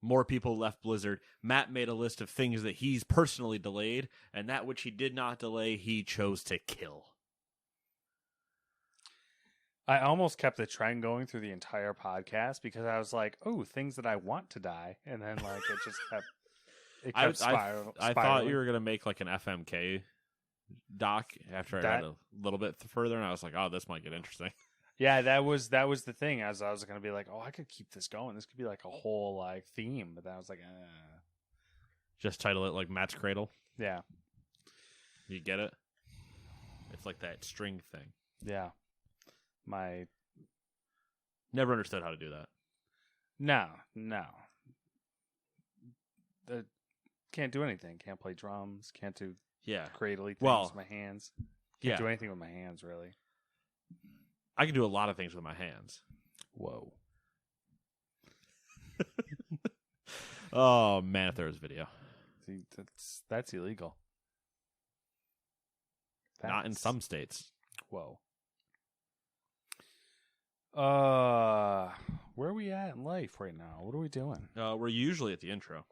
More people left Blizzard. Matt made a list of things that he's personally delayed, and that which he did not delay, he chose to kill. I almost kept the trend going through the entire podcast because I was like, "Oh, things that I want to die," and then like it just kept. It kept spiraling. I thought you were gonna make like an FMK doc after I read a little bit further, and I was like, "Oh, this might get interesting." Yeah, that was the thing. As I was gonna be like, "Oh, I could keep this going. This could be like a whole like theme," but then I was like, Just title it like Matt's Cradle. Yeah, you get it. It's like that string thing. Yeah. Never understood how to do that. No. Can't do anything. Can't play drums. Can't do cradly things with my hands. Can't do anything with my hands, really. I can do a lot of things with my hands. Whoa. Oh, man, if there was video. See, that's illegal. Not in some states. Whoa. Where are we at in life right now? What are we doing? We're usually at the intro.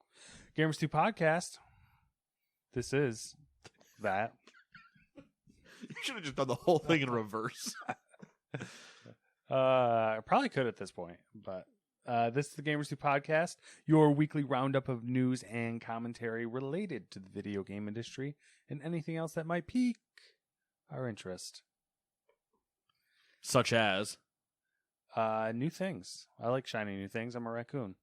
Gamers 2 Podcast. This is that. You should have just done the whole thing in reverse. I probably could at this point, but this is the Gamers 2 Podcast, your weekly roundup of news and commentary related to the video game industry and anything else that might pique our interest. Such as? New things. I like shiny new things. I'm a raccoon.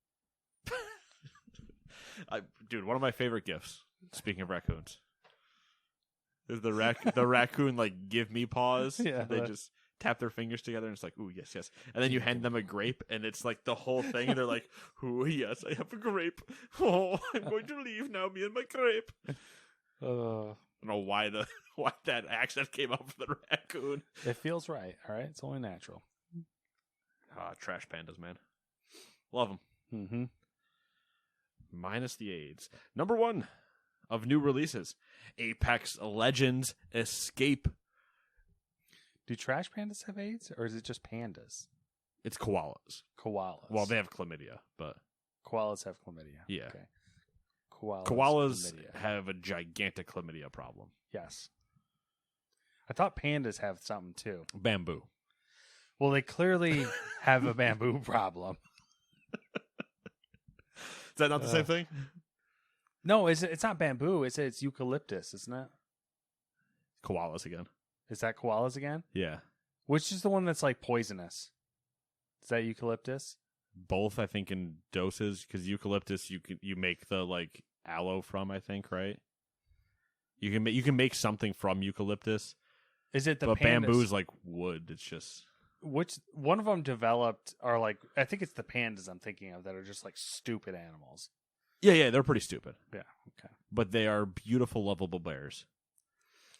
Dude, one of my favorite gifts, speaking of raccoons, is the raccoon, like, give me paws. Yeah, they just tap their fingers together, and it's like, ooh, yes, yes. And then you hand them a grape, and it's like the whole thing, and they're like, ooh, yes, I have a grape. Oh, I'm going to leave now, me and my grape. I don't know why that accent came out for the raccoon. It feels right, all right? It's only natural. Trash pandas, man. Love them. Mm-hmm. Minus the AIDS. Number 1 of new releases, Apex Legends Escape. Do trash pandas have AIDS, or is it just pandas? It's koalas. Koalas. Well, they have chlamydia, but... Koalas have chlamydia. Yeah. Okay. Koalas chlamydia. Have a gigantic chlamydia problem. Yes. I thought pandas have something, too. Bamboo. Well, they clearly have a bamboo problem. Is that not the same thing? No, it's not bamboo. It's eucalyptus, isn't it? Koalas again. Is that koalas again? Yeah. Which is the one that's like poisonous? Is that eucalyptus? Both, I think, in doses, because eucalyptus you make the like aloe from, I think, right? You can make something from eucalyptus. Is it the but pandas? Bamboo is like wood. It's just which one of them developed are like I think it's the pandas I'm thinking of that are just like stupid animals. Yeah, they're pretty stupid. Yeah, okay. But they are beautiful, lovable bears.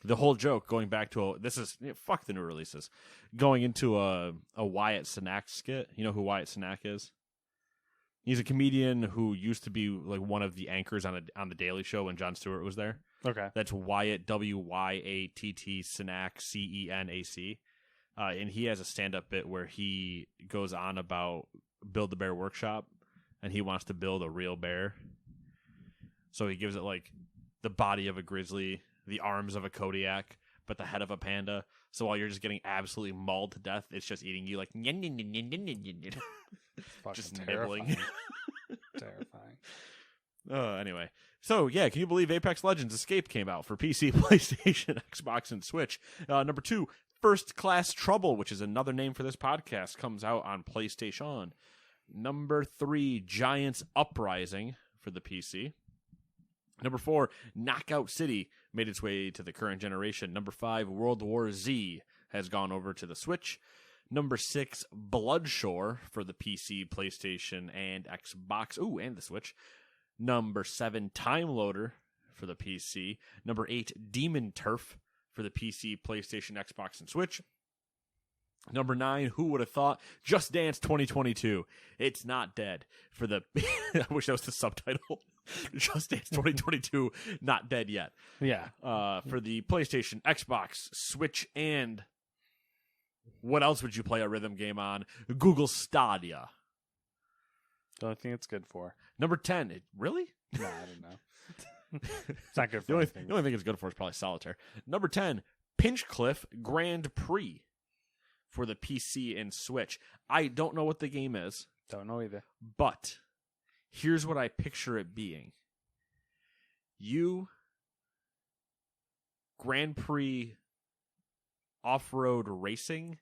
The whole joke, going back to fuck the new releases, going into a Wyatt Cenac skit. You know who Wyatt Cenac is? He's a comedian who used to be like one of the anchors on the Daily Show when Jon Stewart was there. Okay, that's Wyatt, Wyatt Cenac, Cenac, and he has a stand-up bit where he goes on about Build the Bear Workshop, and he wants to build a real bear. So he gives it like the body of a grizzly, the arms of a Kodiak, but the head of a panda. So while you're just getting absolutely mauled to death, it's just eating you like just nibbling. Terrifying. Anyway. So, yeah, can you believe Apex Legends Escape came out for PC, PlayStation, Xbox, and Switch? Number 2, First Class Trouble, which is another name for this podcast, comes out on PlayStation. Number 3, Giants Uprising for the PC. Number 4, Knockout City made its way to the current generation. Number 5, World War Z has gone over to the Switch. Number 6, Bloodshore for the PC, PlayStation, and Xbox. Ooh, and the Switch. Number 7, Time Loader for the PC. Number 8, Demon Turf for the PC, PlayStation, Xbox, and Switch. Number 9, who would have thought? Just Dance 2022. It's not dead for the... I wish that was the subtitle. Just Dance 2022, not dead yet. Yeah. For the PlayStation, Xbox, Switch, and... What else would you play a rhythm game on? Google Stadia. The only thing it's good for. Number 10. Really? No, I don't know. It's not good for The only anything. thing it's good for is probably Solitaire. Number 10. Pinchcliff Grand Prix for the PC and Switch. I don't know what the game is, Don't know either. but here's what I picture it being. You Grand Prix off-road racing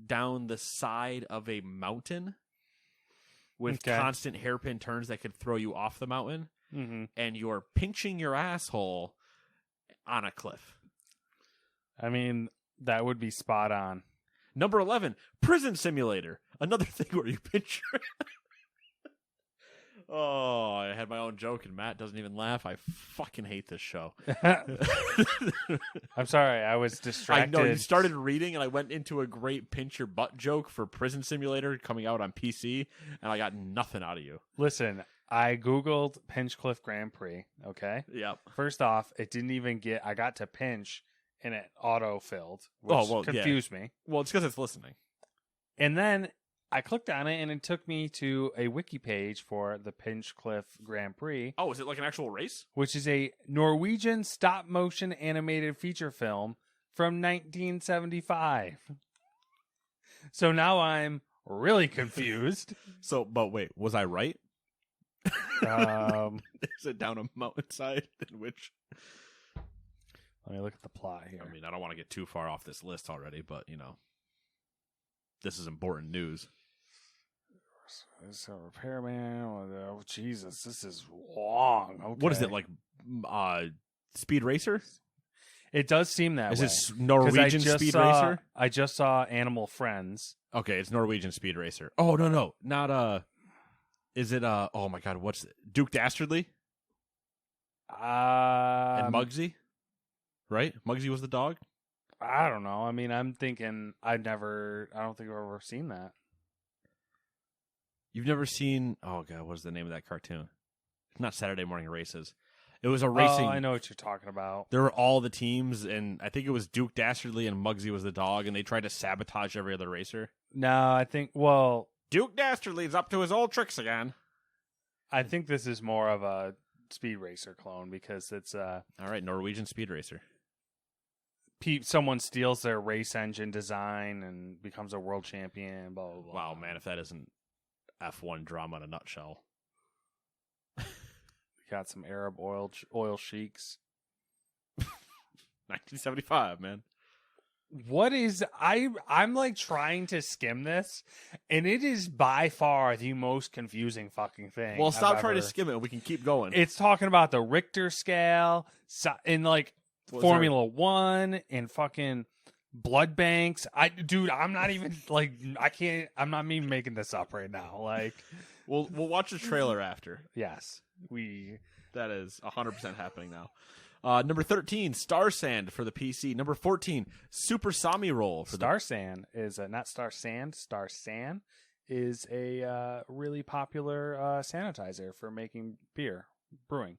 down the side of a mountain with constant hairpin turns that could throw you off the mountain, and you're pinching your asshole on a cliff. I mean, that would be spot on. Number 11, Prison Simulator. Another thing where you pinch your... Oh, I had my own joke, and Matt doesn't even laugh. I fucking hate this show. I'm sorry, I was distracted. I know, you started reading, and I went into a great pinch your butt joke for Prison Simulator coming out on PC, and I got nothing out of you. Listen, I Googled Pinchcliff Grand Prix, okay? Yep. First off, it didn't even get... I got to pinch, and it auto-filled, which confused me. Well, it's because it's listening. And then I clicked on it, and it took me to a wiki page for the Pinchcliff Grand Prix. Oh, is it like an actual race? Which is a Norwegian stop-motion animated feature film from 1975. So now I'm really confused. But wait, was I right? Is it down a mountainside in which... Let me look at the plot here. I mean, I don't want to get too far off this list already, but, this is important news. It's a repairman. Oh, Jesus, this is long. Okay. What is it, like Speed Racer? It does seem that way. Is this Norwegian Speed Racer? I just saw Animal Friends. Okay, it's Norwegian Speed Racer. Oh, no. Not, is it, oh my God, what's it? Duke Dastardly? And Muggsy? Right? Muggsy was the dog? I don't know. I mean, I'm thinking I don't think I've ever seen that. You've never seen, oh God, what's the name of that cartoon? It's not Saturday Morning Races. It was a racing. Oh, I know what you're talking about. There were all the teams, and I think it was Duke Dastardly and Muggsy was the dog, and they tried to sabotage every other racer. No, I think, Duke Dastardly's up to his old tricks again. I think this is more of a Speed Racer clone because it's all right, Norwegian Speed Racer. Someone steals their race engine design and becomes a world champion, blah, blah, blah. Wow, man, if that isn't F1 drama in a nutshell. Got some Arab oil sheiks. 1975, man. What is... I'm like trying to skim this, and it is by far the most confusing fucking thing. Well, stop trying to skim it. We can keep going. It's talking about the Richter scale, and like... Formula 1 and fucking blood banks. I'm not even like I'm not even making this up right now. Like, we'll watch the trailer after. Yes, that is 100% happening now. Number 13, Star Sand for the PC. Number 14, Super Sami Roll for Star Sand is not Star Sand. Star San is a really popular sanitizer for making brewing.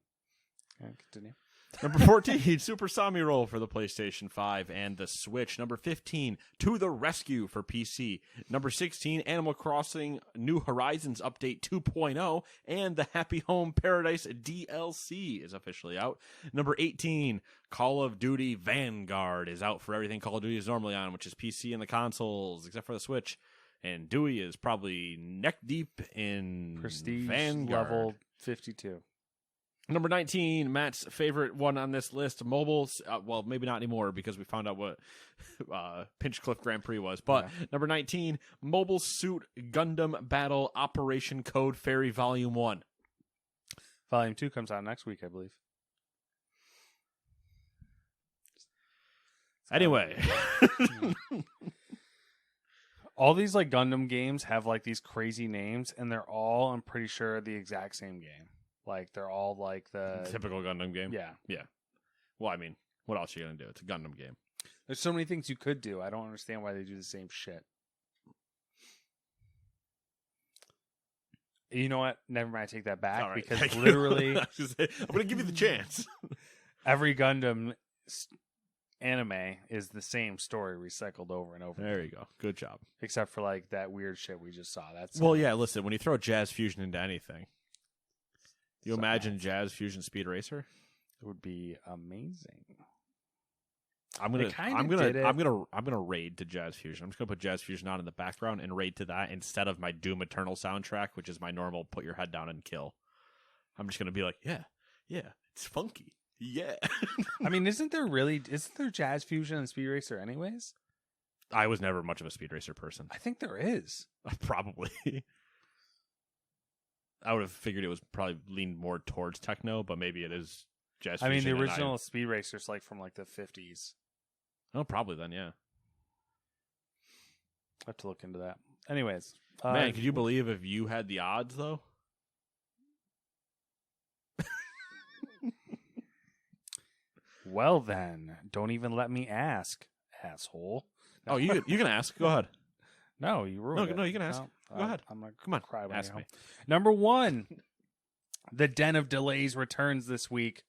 Continue. Number 14, Super Sami Roll for the PlayStation 5 and the Switch. Number 15, To the Rescue for PC. Number 16, Animal Crossing New Horizons Update 2.0 and the Happy Home Paradise DLC is officially out. Number 18, Call of Duty Vanguard is out for everything Call of Duty is normally on, which is PC and the consoles, except for the Switch. And Dewey is probably neck deep in Prestige Vanguard. level 52. Number 19, Matt's favorite one on this list, mobile. Well, maybe not anymore because we found out what Pinchcliff Grand Prix was. But Number 19, Mobile Suit Gundam Battle Operation Code Fairy Volume 1. Volume 2 comes out next week, I believe. Anyway. All these like Gundam games have like these crazy names, and they're all, I'm pretty sure, the exact same game. Like, they're all like the... Typical Gundam game? Yeah. Well, I mean, what else are you going to do? It's a Gundam game. There's so many things you could do. I don't understand why they do the same shit. You know what? Never mind. I take that back. Right. Because literally... I'm going to give you the chance. Every Gundam anime is the same story recycled over and over. There you go. Good job. Except for like that weird shit we just saw. That's Well, yeah. Listen, when you throw jazz fusion into anything, you So imagine jazz fusion Speed Racer. it would be amazing. I'm gonna raid to Jazz Fusion. I'm just gonna put Jazz Fusion on in the background and raid to that instead of my Doom Eternal soundtrack, which is my normal put your head down and kill. I'm just gonna be like, yeah, it's funky, yeah. I mean, isn't there Jazz Fusion and Speed Racer anyways? I was never much of a Speed Racer person. I think there is. Probably. I would have figured it was probably leaned more towards techno, but maybe it is Jazz Fusion. I mean, the original Speed Racer's like from like the 50s. Oh, probably then, yeah. I have to look into that. Anyways. Man, could you believe if you had the odds, though? Well, then. Don't even let me ask, asshole. Oh, you can ask. Go ahead. No, you ruined it. No, you can ask. Go ahead. I'm not Come on, cry when ask I me. Number 1. The Den of Delays returns this week.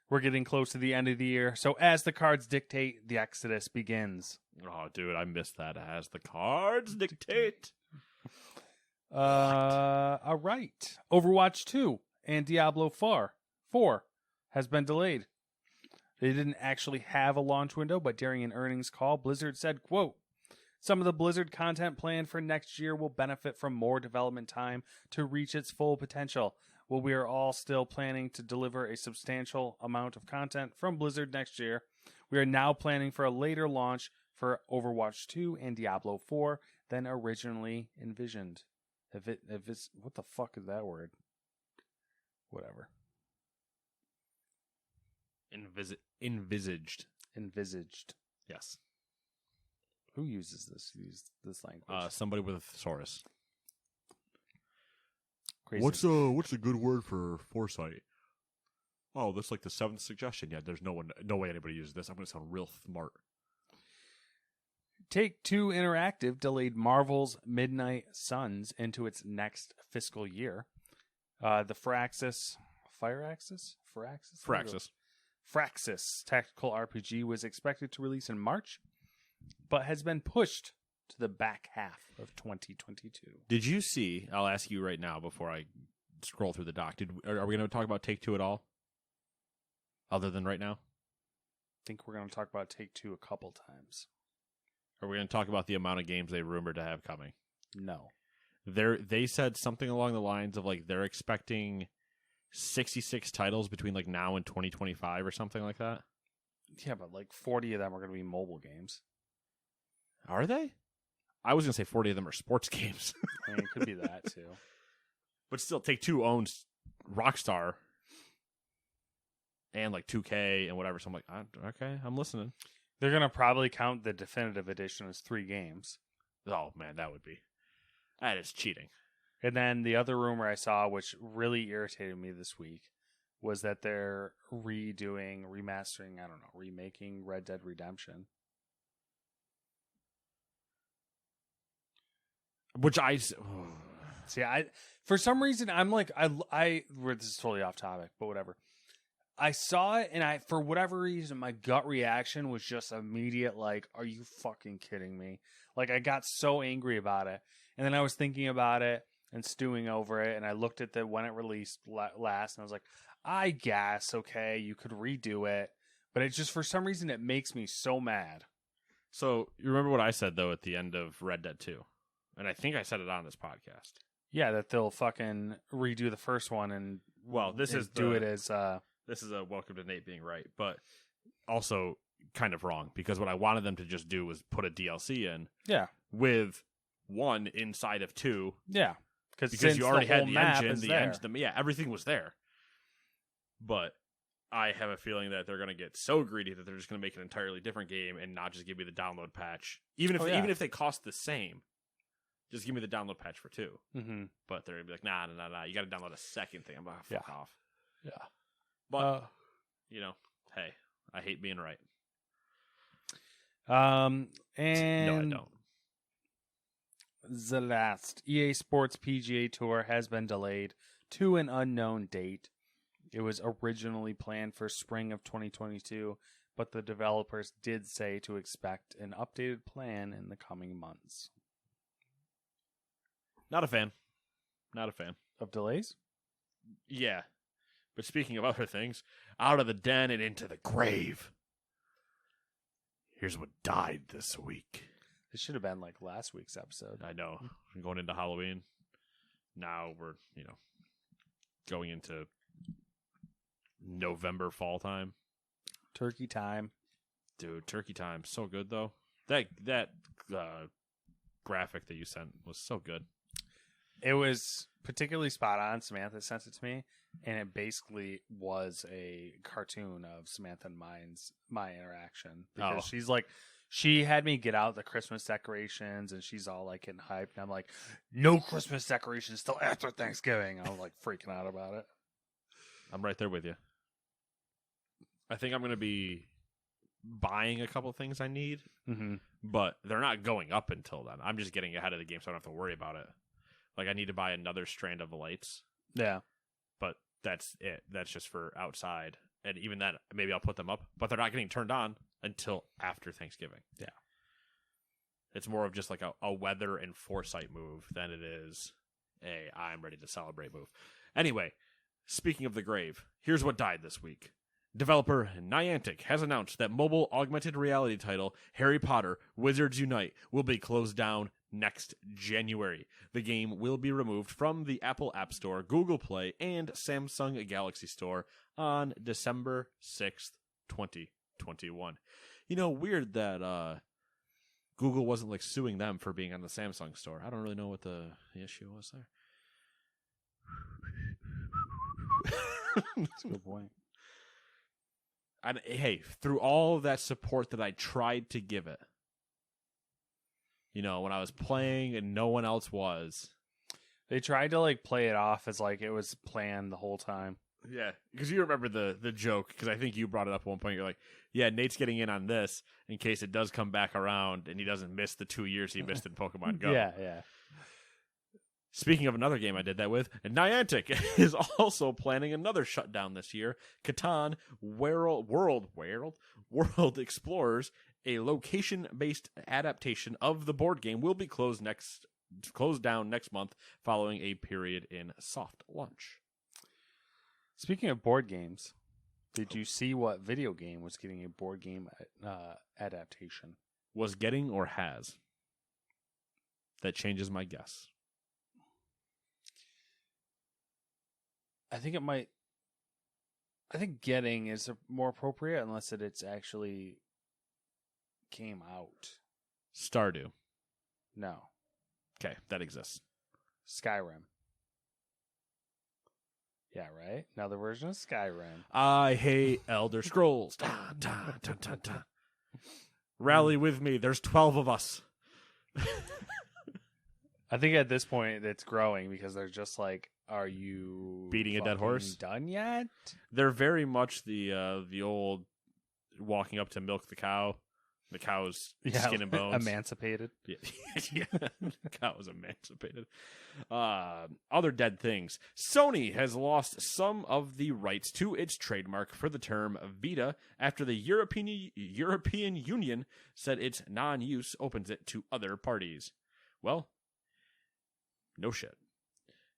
We're getting close to the end of the year. So as the cards dictate, the Exodus begins. Oh, dude, I missed that. As the cards dictate. All right. Overwatch 2 and Diablo 4 has been delayed. They didn't actually have a launch window, but during an earnings call, Blizzard said, quote, "Some of the Blizzard content planned for next year will benefit from more development time to reach its full potential. While we are all still planning to deliver a substantial amount of content from Blizzard next year, we are now planning for a later launch for Overwatch 2 and Diablo 4 than originally envisioned." If it's what the fuck is that word? Whatever. Envisaged. Yes. Who uses this language? Somebody with a thesaurus. Crazy. What's a good word for foresight? Oh, that's like the 7th suggestion. Yeah, there's no way anybody uses this. I'm gonna sound real smart. Take-Two Interactive delayed Marvel's Midnight Suns into its next fiscal year. The Firaxis tactical RPG was expected to release in March, but has been pushed to the back half of 2022. Did you see? I'll ask you right now before I scroll through the doc. Are we going to talk about Take-Two at all? Other than right now? I think we're going to talk about Take-Two a couple times. Are we going to talk about the amount of games they rumored to have coming? No. They said something along the lines of like they're expecting 66 titles between like now and 2025 or something like that. Yeah, but like 40 of them are going to be mobile games. Are they? I was going to say 40 of them are sports games. I mean, it could be that too. But still, Take-Two owns Rockstar and like 2K and whatever. So I'm like, okay, I'm listening. They're going to probably count the definitive edition as 3 games. Oh, man, that is cheating. And then the other rumor I saw, which really irritated me this week, was that they're remaking Red Dead Redemption. Which See, for some reason, I'm like, this is totally off topic, but whatever. I saw it, and for whatever reason, my gut reaction was just immediate, like, are you fucking kidding me? Like, I got so angry about it. And then I was thinking about it and stewing over it, and I looked at when it released last, and I was like, I guess, okay, you could redo it. But it just, for some reason, it makes me so mad. So, you remember what I said, though, at the end of Red Dead 2? And I think I said it on this podcast. Yeah, that they'll fucking redo the first one and This is a welcome to Nate being right, but also kind of wrong, because what I wanted them to just do was put a DLC in. Yeah. With 1 inside of 2. Yeah. Because you already had the engine, everything was there. But I have a feeling that they're going to get so greedy that they're just going to make an entirely different game and not just give me the download patch. Even if they cost the same, just give me the download patch for 2. Mm-hmm. But they're going to be like, nah, you got to download a second thing. I'm like, fuck off. Yeah. But, hey, I hate being right. And no, I don't. The last EA Sports PGA Tour has been delayed to an unknown date. It was originally planned for spring of 2022, but the developers did say to expect an updated plan in the coming months. Not a fan. Not a fan. Of delays? Yeah. But speaking of other things, out of the den and into the grave. Here's what died this week. It should have been like last week's episode. I know. We're going into Halloween. Now we're, going into November fall time. Turkey time. Dude, turkey time. So good, though. That graphic that you sent was so good. It was particularly spot on. Samantha sent it to me, and it basically was a cartoon of Samantha and my interaction. Because she's like, she had me get out the Christmas decorations, and she's all like getting hyped. And I'm like, no Christmas decorations till after Thanksgiving. I was like freaking out about it. I'm right there with you. I think I'm going to be buying a couple things I need, but they're not going up until then. I'm just getting ahead of the game so I don't have to worry about it. Like, I need to buy another strand of lights. Yeah. But that's it. That's just for outside. And even then, maybe I'll put them up. But they're not getting turned on until after Thanksgiving. Yeah. It's more of just like a weather and foresight move than it is I'm ready to celebrate move. Anyway, speaking of the grave, here's what died this week. Developer Niantic has announced that mobile augmented reality title Harry Potter Wizards Unite will be closed down next January. The game will be removed from the Apple App Store, Google Play, and Samsung Galaxy Store on December 6th, 2021. Weird that Google wasn't like suing them for being on the Samsung store. I don't really know what the issue was there. That's a good point. Hey, through all of that support that I tried to give it, when I was playing and no one else was. They tried to like play it off as like it was planned the whole time. Yeah, because you remember the joke, because I think you brought it up at one point. You're like, yeah, Nate's getting in on this in case it does come back around and he doesn't miss the 2 years he missed in Pokemon Go. Yeah. Speaking of another game I did that with, Niantic is also planning another shutdown this year. Catan World Explorers, a location-based adaptation of the board game, will be closed down next month following a period in soft launch. Speaking of board games, did you see what video game was getting a board game adaptation? Was getting or has? That changes my guess. I think it might. I think getting is more appropriate unless it's actually came out. Stardew. No. Okay, that exists. Skyrim. Yeah, right? Another version of Skyrim. I hate Elder Scrolls. Rally with me. There's 12 of us. I think at this point it's growing because they're just like, are you beating a dead horse? Done yet? They're very much the old walking up to milk the cow. The cow's skin and bones. Emancipated. Yeah. The cow is emancipated. Other dead things. Sony has lost some of the rights to its trademark for the term Vita after the European Union said its non-use opens it to other parties. Well, no shit.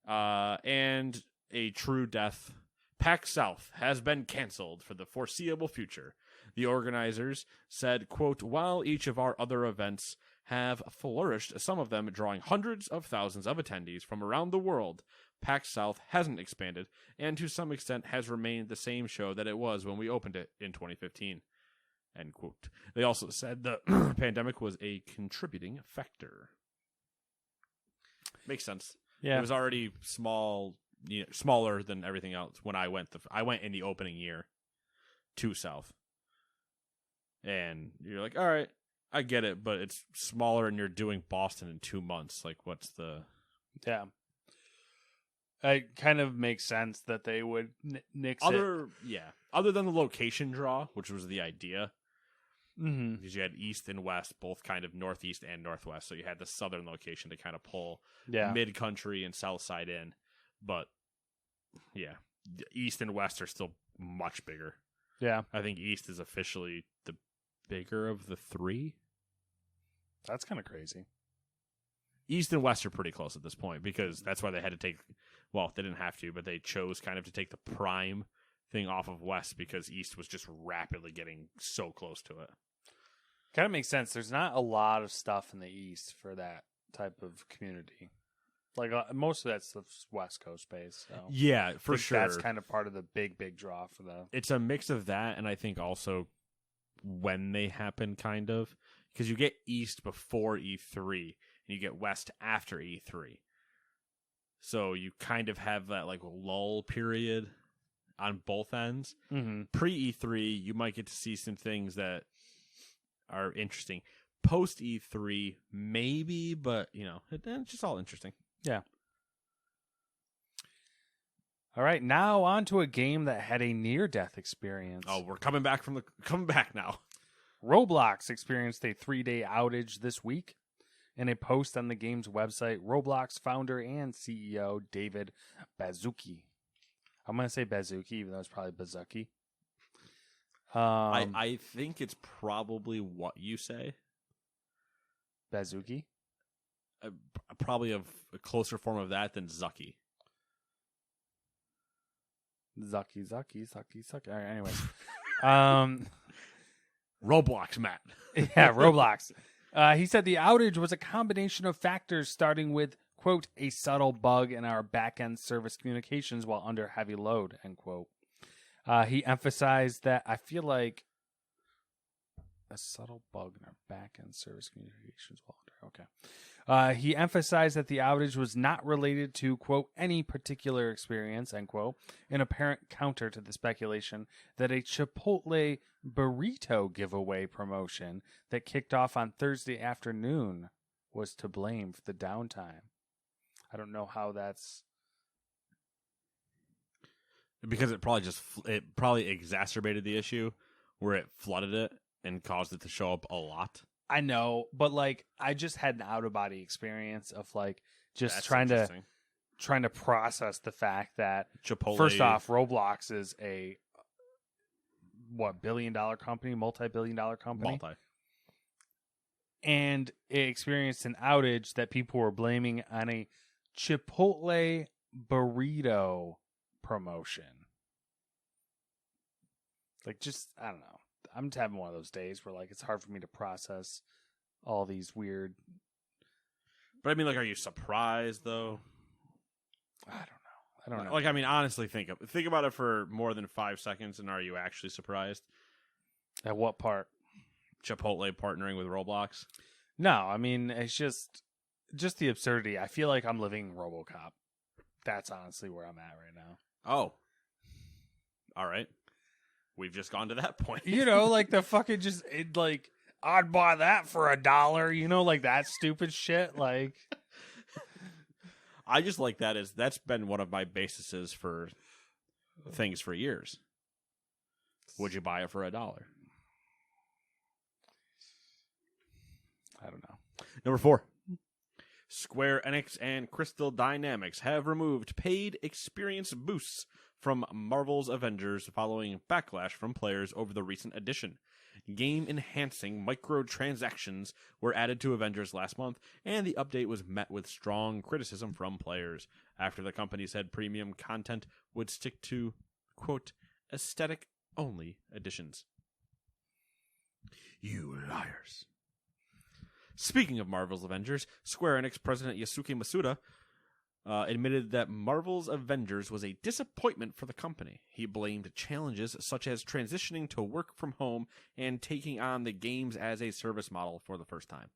And a true death. PAX South has been canceled for the foreseeable future. The organizers said, quote, while each of our other events have flourished, some of them drawing hundreds of thousands of attendees from around the world, PAX South hasn't expanded and to some extent has remained the same show that it was when we opened it in 2015. End quote. They also said the pandemic was a contributing factor. Makes sense. Yeah. It was already smaller than everything else when I went. I went in the opening year to South. And you're like, all right, I get it, but it's smaller and you're doing Boston in 2 months. Like, what's the... Yeah. It kind of makes sense that they would nix it. Yeah. Other than the location draw, which was the idea. Mm-hmm. Because you had East and West, both kind of Northeast and Northwest. So you had the southern location to kind of pull mid-country and south side in. But, yeah, East and West are still much bigger. Yeah. I think East is officially the bigger of the three. That's kind of crazy. East and West are pretty close at this point because that's why they had to take, well, they didn't have to, but they chose kind of to take the prime thing off of West because East was just rapidly getting so close to it. Kind of makes sense. There's not a lot of stuff in the East for that type of community. Like most of that stuff's West Coast based. So Yeah, for sure. That's kind of part of the big draw for the. It's a mix of that, and I think also when they happen, kind of, because you get East before E3 and you get West after E3, so you kind of have that like lull period on both ends. Mm-hmm. Pre E3, you might get to see some things that are interesting. Post E3, maybe, but it's just all interesting. Yeah. All right, now on to a game that had a near-death experience. Oh, we're coming back now. Roblox experienced a 3-day outage this week. In a post on the game's website, Roblox founder and CEO David Baszucki. I'm going to say Baszucki, even though it's probably Bazuki. I think it's probably what you say. Baszucki? Probably a closer form of that than Zucky. Zucky. All right, anyways. Roblox, Matt. Yeah, Roblox. He said the outage was a combination of factors starting with, quote, a subtle bug in our back-end service communications while under heavy load, end quote. He emphasized that I feel like a subtle bug in our back-end service communications while under, okay. He emphasized that the outage was not related to, quote, any particular experience, end quote, an apparent counter to the speculation that a Chipotle burrito giveaway promotion that kicked off on Thursday afternoon was to blame for the downtime. I don't know how that's... Because it probably exacerbated the issue where it flooded it and caused it to show up a lot. I know, but like I just had an out of body experience of like just That's trying to process the fact that Chipotle, first off, Roblox is a billion-dollar company, multi-billion-dollar company, and it experienced an outage that people were blaming on a Chipotle burrito promotion. Like, just I don't know. I'm just having one of those days where like it's hard for me to process all these weird. But I mean, like, are you surprised though? I don't know. Like, I mean, honestly, think about it for more than 5 seconds, and are you actually surprised? At what part? Chipotle partnering with Roblox? No, I mean it's just the absurdity. I feel like I'm living RoboCop. That's honestly where I'm at right now. Oh, all right. We've just gone to that point. Like the fucking like I'd buy that for $1. Like that stupid shit. Like I just like that's been one of my bases for things for years. Would you buy it for $1? I don't know. Number 4. Square Enix and Crystal Dynamics have removed paid experience boosts from Marvel's Avengers following backlash from players over the recent addition. Game-enhancing microtransactions were added to Avengers last month, and the update was met with strong criticism from players, after the company said premium content would stick to, quote, aesthetic-only additions. You liars. Speaking of Marvel's Avengers, Square Enix President Yasuke Masuda admitted that Marvel's Avengers was a disappointment for the company. He blamed challenges such as transitioning to work from home and taking on the games as a service model for the first time.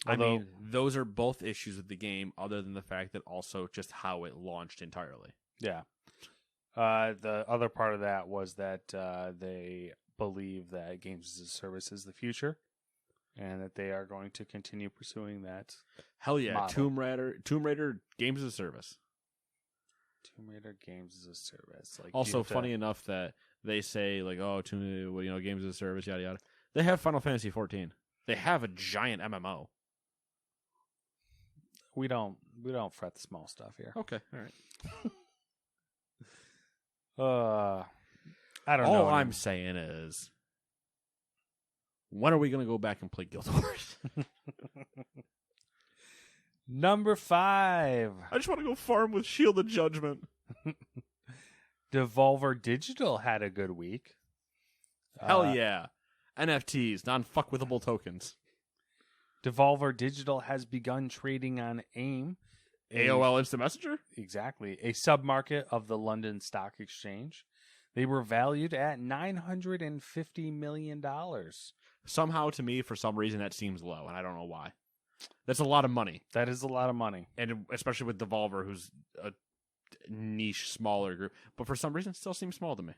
I mean, those are both issues with the game, other than the fact that also just how it launched entirely. Yeah. The other part of that was that they believe that games as a service is the future, and that they are going to continue pursuing that. Hell yeah, model. Tomb Raider games as a service. Tomb Raider games as a service. Like also, funny enough that they say like, oh, games as a service, yada yada. They have Final Fantasy 14. They have a giant MMO. We don't fret the small stuff here. Okay, all right. I don't know. All I'm saying is, when are we going to go back and play Guild Wars? Number 5. I just want to go farm with Shield of Judgment. Devolver Digital had a good week. Hell yeah. NFTs, non-fuckwithable tokens. Devolver Digital has begun trading on AIM. AOL Instant Messenger? Exactly. A submarket of the London Stock Exchange. They were valued at $950 million. Somehow, to me, for some reason, that seems low, and I don't know why. That's a lot of money. That is a lot of money. And especially with Devolver, who's a niche, smaller group. But for some reason, it still seems small to me.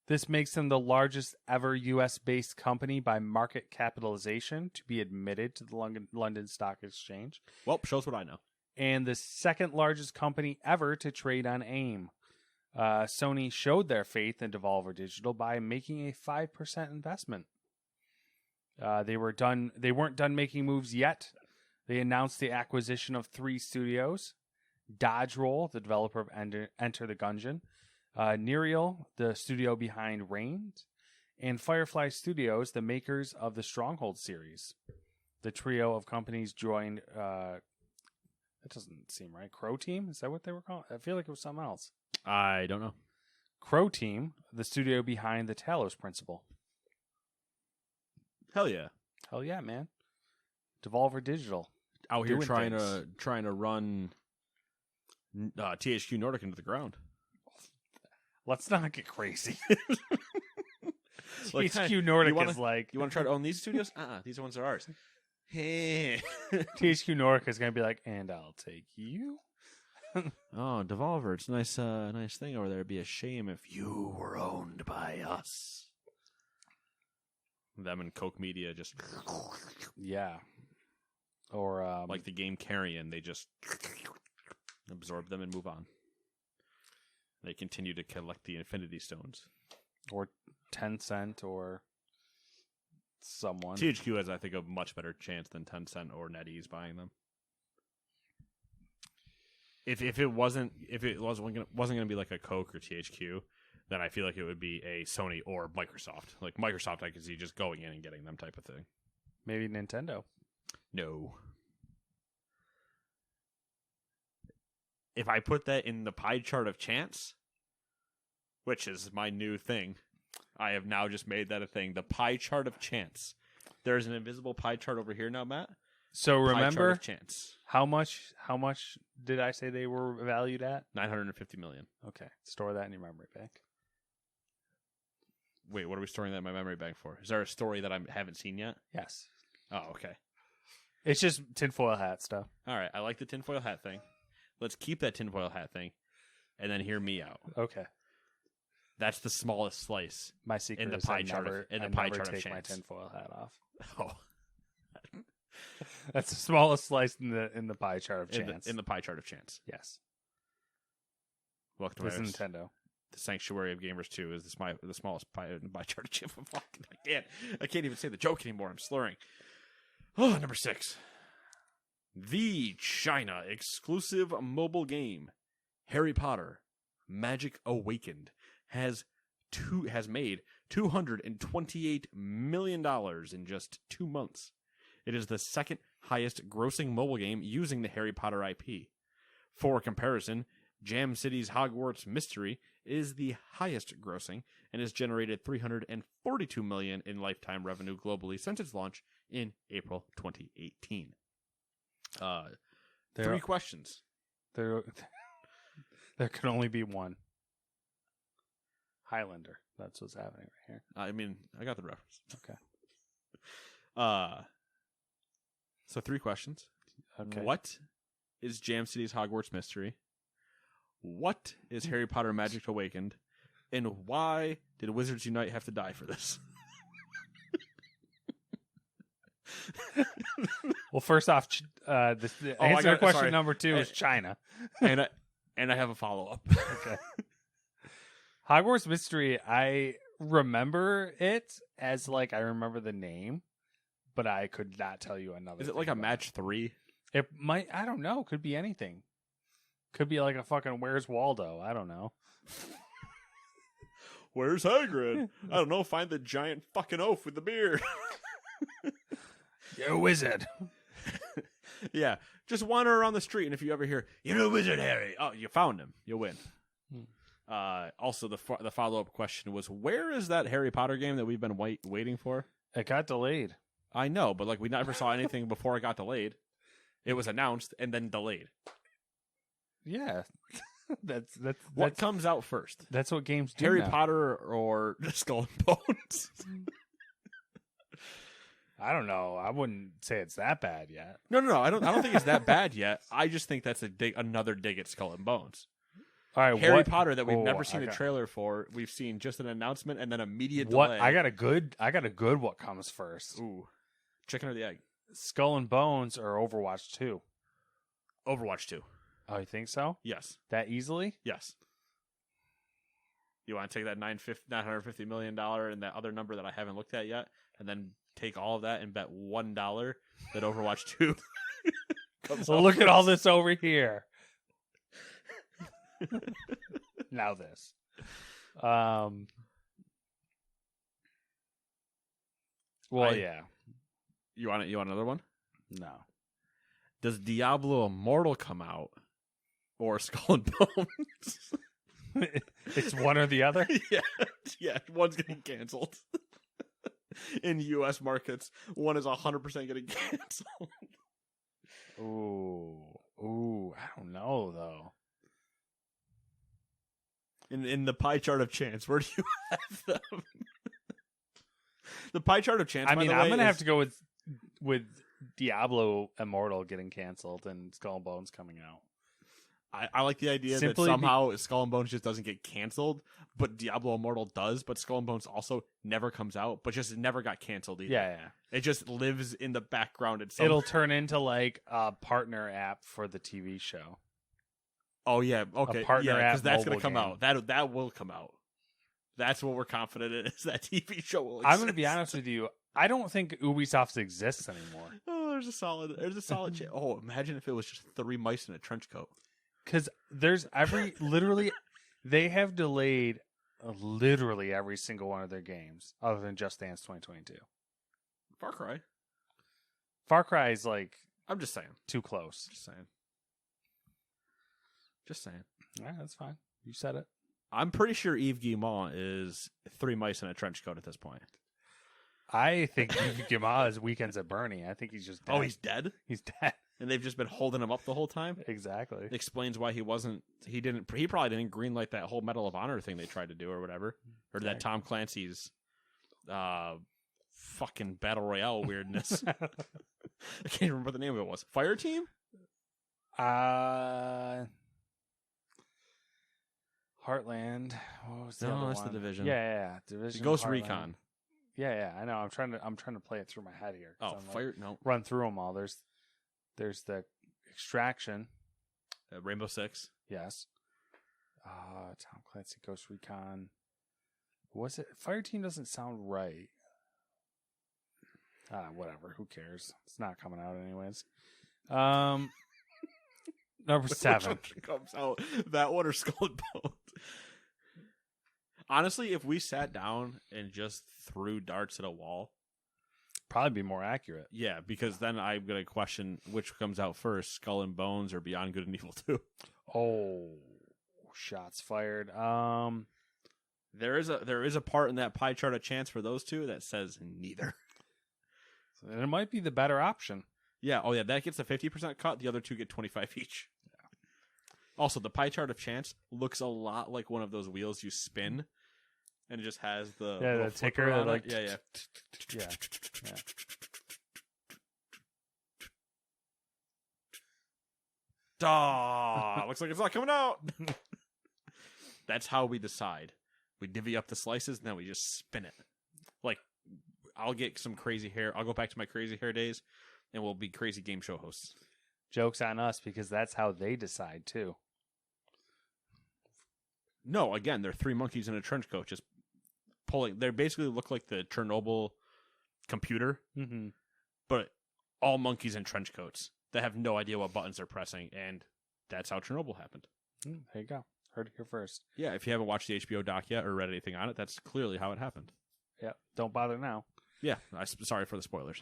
This makes them the largest ever U.S.-based company by market capitalization to be admitted to the London Stock Exchange. Well, shows what I know. And the second largest company ever to trade on AIM. Sony showed their faith in Devolver Digital by making a 5% investment. They weren't done making moves yet. They announced the acquisition of 3 studios: Dodge Roll, the developer of Enter the Gungeon, Nereal, the studio behind Reign, and Firefly Studios, the makers of the Stronghold series. The trio of companies joined. That doesn't seem right. Crow Team? Is that what they were called? I feel like it was something else. I don't know. Crow Team, the studio behind the Talos Principle. Hell yeah. Hell yeah, man. Devolver Digital. Out here Doing trying to run THQ Nordic into the ground. Let's not get crazy. Like, THQ Nordic is like... You want to try to own these studios? These ones are ours. THQ Nordic is going to be like, and I'll take you. Oh, Devolver, it's a nice thing over there. It'd be a shame if you were owned by us. Them and Koch Media just... Yeah. Or... like the game Carrion, they just absorb them and move on. They continue to collect the Infinity Stones. Or Tencent or someone. THQ has, I think, a much better chance than Tencent or NetEase buying them. If it wasn't going to be like a Coke or THQ, then I feel like it would be a Sony or Microsoft. Like Microsoft, I could see just going in and getting them type of thing. Maybe Nintendo. No. If I put that in the pie chart of chance, which is my new thing, I have now just made that a thing. The pie chart of chance. There's an invisible pie chart over here now, Matt. So Pie chart remember of chance. how much did I say they were valued at? $950 million. Okay, store that in your memory bank. Wait, what are we storing that in my memory bank for? Is there a story that I haven't seen yet? Yes. Oh, okay. It's just tinfoil hat stuff. All right, I like the tinfoil hat thing. Let's keep that tinfoil hat thing, and then hear me out. Okay. That's the smallest slice. My secret in the is pie I chart never, in the I pie never chart of take my chance. tinfoil hat off. Oh, That's the smallest slice in the pie chart of chance. in the pie chart of chance. Yes. Welcome to This my is Nintendo. The Sanctuary of Gamers 2 is the smallest pie in the pie chart of chance. I can't even say the joke anymore. I'm slurring. Oh, number 6. The China exclusive mobile game Harry Potter Magic Awakened has made $228 million in just 2 months. It is the second highest grossing mobile game using the Harry Potter IP. For comparison, Jam City's Hogwarts Mystery is the highest grossing and has generated $342 million in lifetime revenue globally since its launch in April 2018. 3 questions. There can only be one. Highlander. That's what's happening right here. I mean, I got the reference. Okay. So 3 questions. Okay. What is Jam City's Hogwarts Mystery? What is Harry Potter Magic Awakened? And why did Wizards Unite have to die for this? Well, first off, the answer to question number 2 is China. and I have a follow-up. Okay. Hogwarts Mystery, I remember it as like I remember the name, but I could not tell you another. Is it like a match 3? It might. I don't know. Could be anything. Could be like a fucking Where's Waldo. I don't know. Where's Hagrid? I don't know. Find the giant fucking oaf with the beard. You're a wizard. Yeah, just wander around the street, and if you ever hear, "You're a wizard, Harry," oh, you found him. You win. Also, the follow-up question was, where is that Harry Potter game that we've been waiting for? It got delayed. I know, but like we never saw anything before it got delayed. It was announced and then delayed. Yeah. that's What comes out first? That's what games do Harry now. Potter or Skull and Bones? I don't know. I wouldn't say it's that bad yet. No. I don't think it's that bad yet. I just think that's another dig at Skull and Bones. All right, Harry Potter that we've never seen a trailer for. We've seen just an announcement and then immediate delay. I got a good what comes first. Ooh. Chicken or the egg? Skull and Bones or Overwatch 2? Overwatch 2. Oh, you think so? Yes. That easily? Yes. You want to take that $950 million and that other number that I haven't looked at yet, and then take all of that and bet $1 that Overwatch 2 comes out Look first. at all this over here. Now this. Well, yeah. You want another one? No. Does Diablo Immortal come out or Skull and Bones? It's one or the other? Yeah, one's getting canceled. In U.S. markets, one is 100% getting canceled. Ooh, I don't know though. In the pie chart of chance, where do you have them? The pie chart of chance. I mean, by the way, I'm gonna have to go with Diablo Immortal getting canceled and Skull and Bones coming out. I like the idea that somehow Skull and Bones just doesn't get canceled, but Diablo Immortal does. But Skull and Bones also never comes out, but just never got canceled either. Yeah. It just lives in the background. It'll turn into like a partner app for the TV show. Oh yeah, okay, partner app because that's going to mobile come game. out. That will come out. That's what we're confident in, is that TV show will exist. I'm going to be honest with you. I don't think Ubisoft exists anymore. Oh, there's a solid chance. Oh, imagine if it was just 3 mice in a trench coat. Because there's literally, they have delayed literally every single one of their games other than Just Dance 2022. Far Cry. Far Cry is like I'm just saying. too close. Just saying. Yeah, that's fine. You said it. I'm pretty sure Yves Guillemot is 3 mice in a trench coat at this point. I think Yves Guillemot is Weekends at Bernie. I think he's just dead. Oh, he's dead? He's dead. And they've just been holding him up the whole time? Exactly. It explains why he probably didn't greenlight that whole Medal of Honor thing they tried to do or whatever. Or that Tom Clancy's fucking Battle Royale weirdness. I can't remember what the name of it was. Fire Team? Heartland. What was the other that's one? The Division. Yeah. Division. Ghost Heartland. Recon. Yeah. I know. I'm trying to play it through my head here. Oh, Fire. No. Run through them all. There's the Extraction. Rainbow Six. Yes. Tom Clancy Ghost Recon. Was it Fireteam? Doesn't sound right. Whatever. Who cares? It's not coming out anyways. Number 7 Which one comes out? That one or Skull and Bones? Honestly, if we sat down and just threw darts at a wall, probably be more accurate. Yeah, because then I'm gonna question which comes out first: Skull and Bones or Beyond Good and Evil 2. Oh, shots fired. There is a part in that pie chart of chance for those two that says neither. And it might be the better option. Yeah. Oh yeah, that gets a 50% cut. The other two get 25 each. Yeah. Also, the pie chart of chance looks a lot like one of those wheels you spin, and it just has the ticker. On like yeah. Looks like it's not coming out. That's how we decide. We divvy up the slices, and then we just spin it. Like, I'll get some crazy hair. I'll go back to my crazy hair days, and we'll be crazy game show hosts. Joke's on us, because that's how they decide, too. No, again, they're 3 monkeys in a trench coat just pulling. They basically look like the Chernobyl computer, but all monkeys in trench coats that have no idea what buttons they're pressing, and that's how Chernobyl happened. There you go. Heard it here first. Yeah, if you haven't watched the HBO doc yet or read anything on it, that's clearly how it happened. Yeah, don't bother now. Yeah, sorry for the spoilers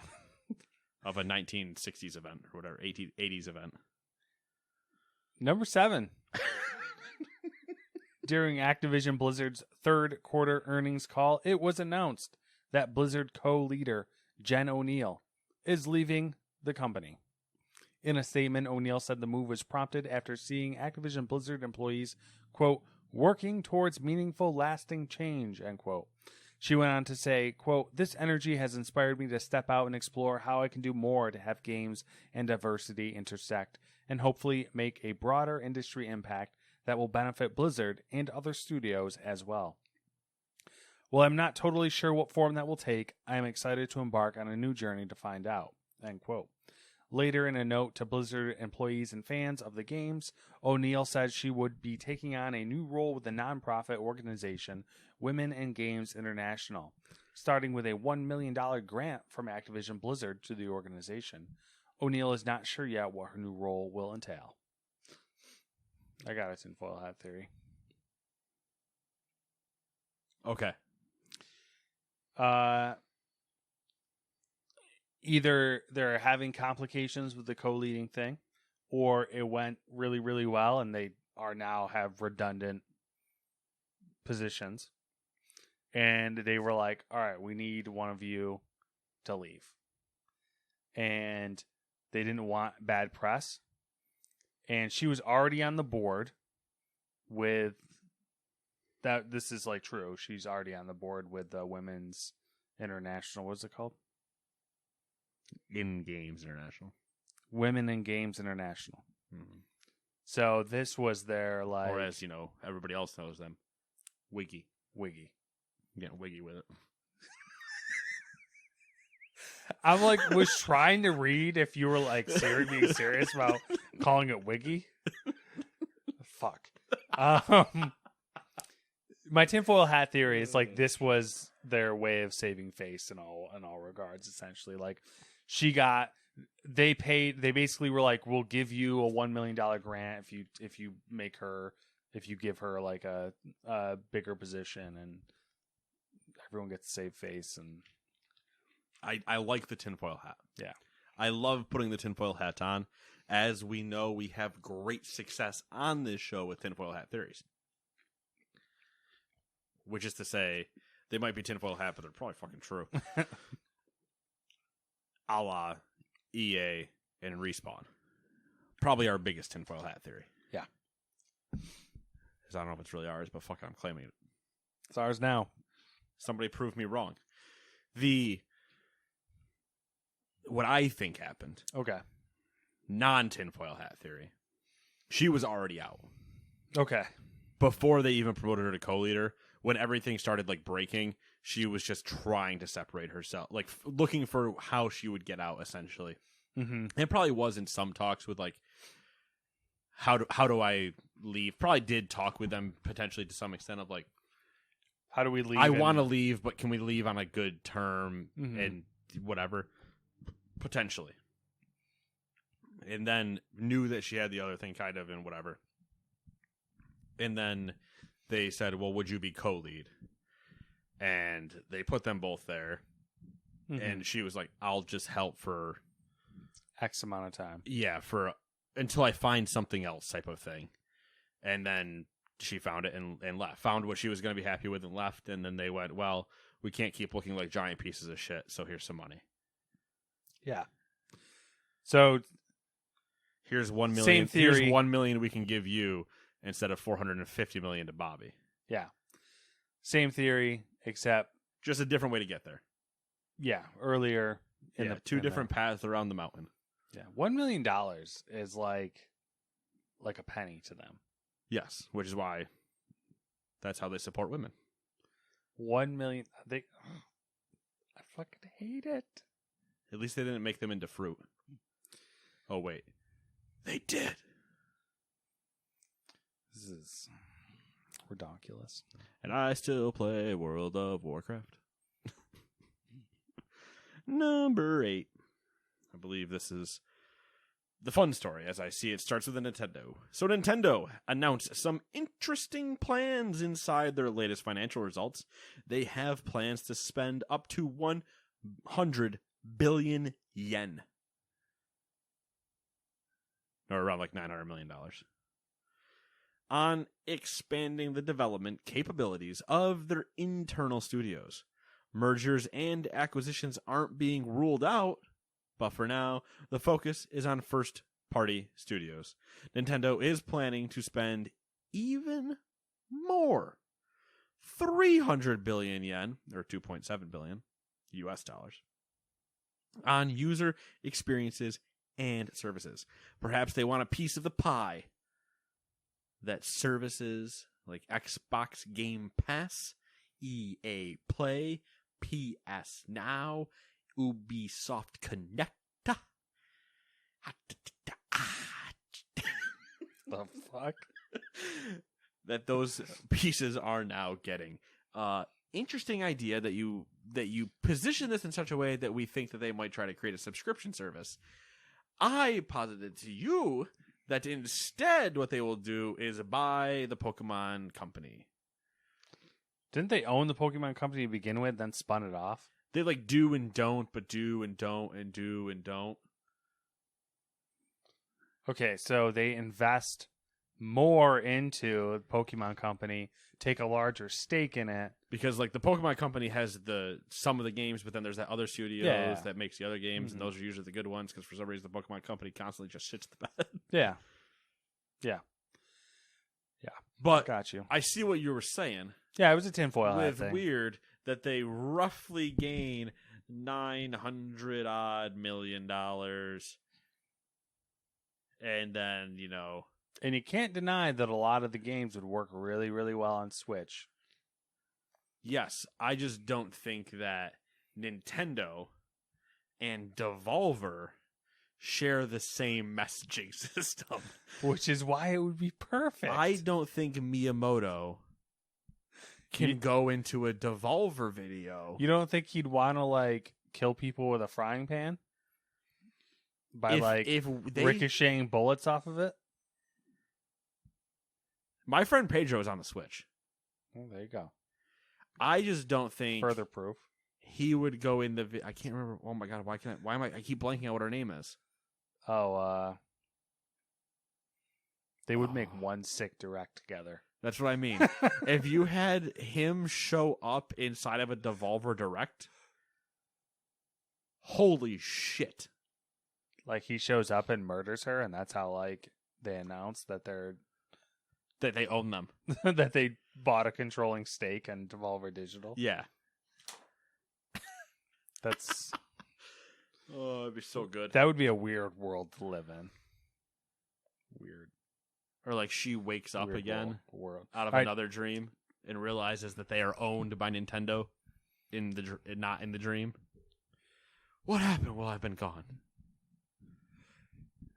of a 1960s event or whatever, 80s event. Number 7. During Activision Blizzard's third quarter earnings call, it was announced that Blizzard co-leader Jen O'Neill is leaving the company. In a statement, O'Neill said the move was prompted after seeing Activision Blizzard employees, quote, working towards meaningful, lasting change, end quote. She went on to say, quote, this energy has inspired me to step out and explore how I can do more to have games and diversity intersect and hopefully make a broader industry impact that will benefit Blizzard and other studios as well. While I'm not totally sure what form that will take, I am excited to embark on a new journey to find out, end quote. Later, in a note to Blizzard employees and fans of the games, O'Neill said she would be taking on a new role with the nonprofit organization Women in Games International, starting with a $1 million grant from Activision Blizzard to the organization. O'Neill is not sure yet what her new role will entail. I got a tinfoil hat theory. Okay. Either they're having complications with the co-leading thing, or it went really, really well and they are now have redundant positions. And they were like, all right, we need one of you to leave. And they didn't want bad press. And she was already on the board with that. This is like true. She's already on the board with the Women's International. What's it called? In Games International. Women in Games International. Mm-hmm. So this was their like, or as you know, everybody else knows them, Wiggy. Getting wiggy with it. I'm like was trying to read if you were like being serious about calling it Wiggy. Fuck. My tinfoil hat theory is like this was their way of saving face in all regards. Essentially, like they basically were like, we'll give you a $1 million grant if you give her like a bigger position, and everyone gets to save face. And I like the tinfoil hat. Yeah. I love putting the tinfoil hat on. As we know, we have great success on this show with tinfoil hat theories. Which is to say, they might be tinfoil hat, but they're probably fucking true. A la EA and Respawn. Probably our biggest tinfoil hat theory. Yeah. Because I don't know if it's really ours, but fuck it, I'm claiming it. It's ours now. Somebody prove me wrong. What I think happened. Okay. Non-tinfoil hat theory. She was already out. Okay. Before they even promoted her to co-leader, when everything started like breaking, she was just trying to separate herself, like looking for how she would get out, essentially. Mm-hmm. And probably was in some talks with like, how do I leave? Probably did talk with them potentially to some extent of like, how do we leave? I want to leave, but can we leave on a good term and whatever? Potentially. And then knew that she had the other thing kind of and whatever. And then they said, well, would you be co-lead? And they put them both there. Mm-hmm. And she was like, I'll just help for X amount of time. Yeah, until I find something else type of thing. And then she found it and left. Found what she was going to be happy with and left. And then they went, well, we can't keep looking like giant pieces of shit, so here's some money. Yeah. So here's $1 million. Same theory. Here's $1 million we can give you instead of $450 million to Bobby. Yeah. Same theory, except just a different way to get there. Yeah. Earlier in two different paths around the mountain. Yeah. $1 million is like a penny to them. Yes, which is why that's how they support women. 1 million. I fucking hate it. At least they didn't make them into fruit. Oh, wait. They did. This is ridiculous. And I still play World of Warcraft. Number 8. I believe this is the fun story, as I see it, starts with a Nintendo. So Nintendo announced some interesting plans inside their latest financial results. They have plans to spend up to 100 billion yen. Or around like $900 million. On expanding the development capabilities of their internal studios. Mergers and acquisitions aren't being ruled out, but for now, the focus is on first-party studios. Nintendo is planning to spend even more, 300 billion yen, or 2.7 billion US dollars, on user experiences and services. Perhaps they want a piece of the pie that services like Xbox Game Pass, EA Play, PS Now, Ubisoft Connect. The fuck? That those pieces are now getting. Interesting idea that you position this in such a way that we think that they might try to create a subscription service. I posited to you that instead what they will do is buy the Pokemon company. Didn't they own the Pokemon company to begin with, then spun it off? They like do and don't, but do and don't, and do and don't. Okay, so they invest more into the Pokemon company, take a larger stake in it. Because like the Pokemon company has some of the games, but then there's that other studios that makes the other games, and those are usually the good ones, because for some reason the Pokemon company constantly just shits the bed. Yeah. But got you. I see what you were saying. Yeah, it was a tinfoil hat With thing. weird that they roughly gain $900 million, and then And you can't deny that a lot of the games would work really, really well on Switch. Yes, I just don't think that Nintendo and Devolver share the same messaging system. Which is why it would be perfect. I don't think Miyamoto can go into a Devolver video. You don't think he'd want to, kill people with a frying pan? By, if they, ricocheting bullets off of it? My friend Pedro is on the Switch. Well, there you go. I just don't think Further proof. he would go in the. I can't remember. Oh my god! Why am I keep blanking out what her name is? Oh, they would make one sick direct together. That's what I mean. If you had him show up inside of a Devolver Direct, holy shit! Like he shows up and murders her, and that's how they announce that That they own them. that they bought a controlling stake in Devolver Digital. Yeah. That's Oh, it'd be so good. that would be a weird world to live in. Weird. Or like she wakes up Weird again world. out of another dream and realizes that they are owned by Nintendo not in the dream. What happened while I've been gone?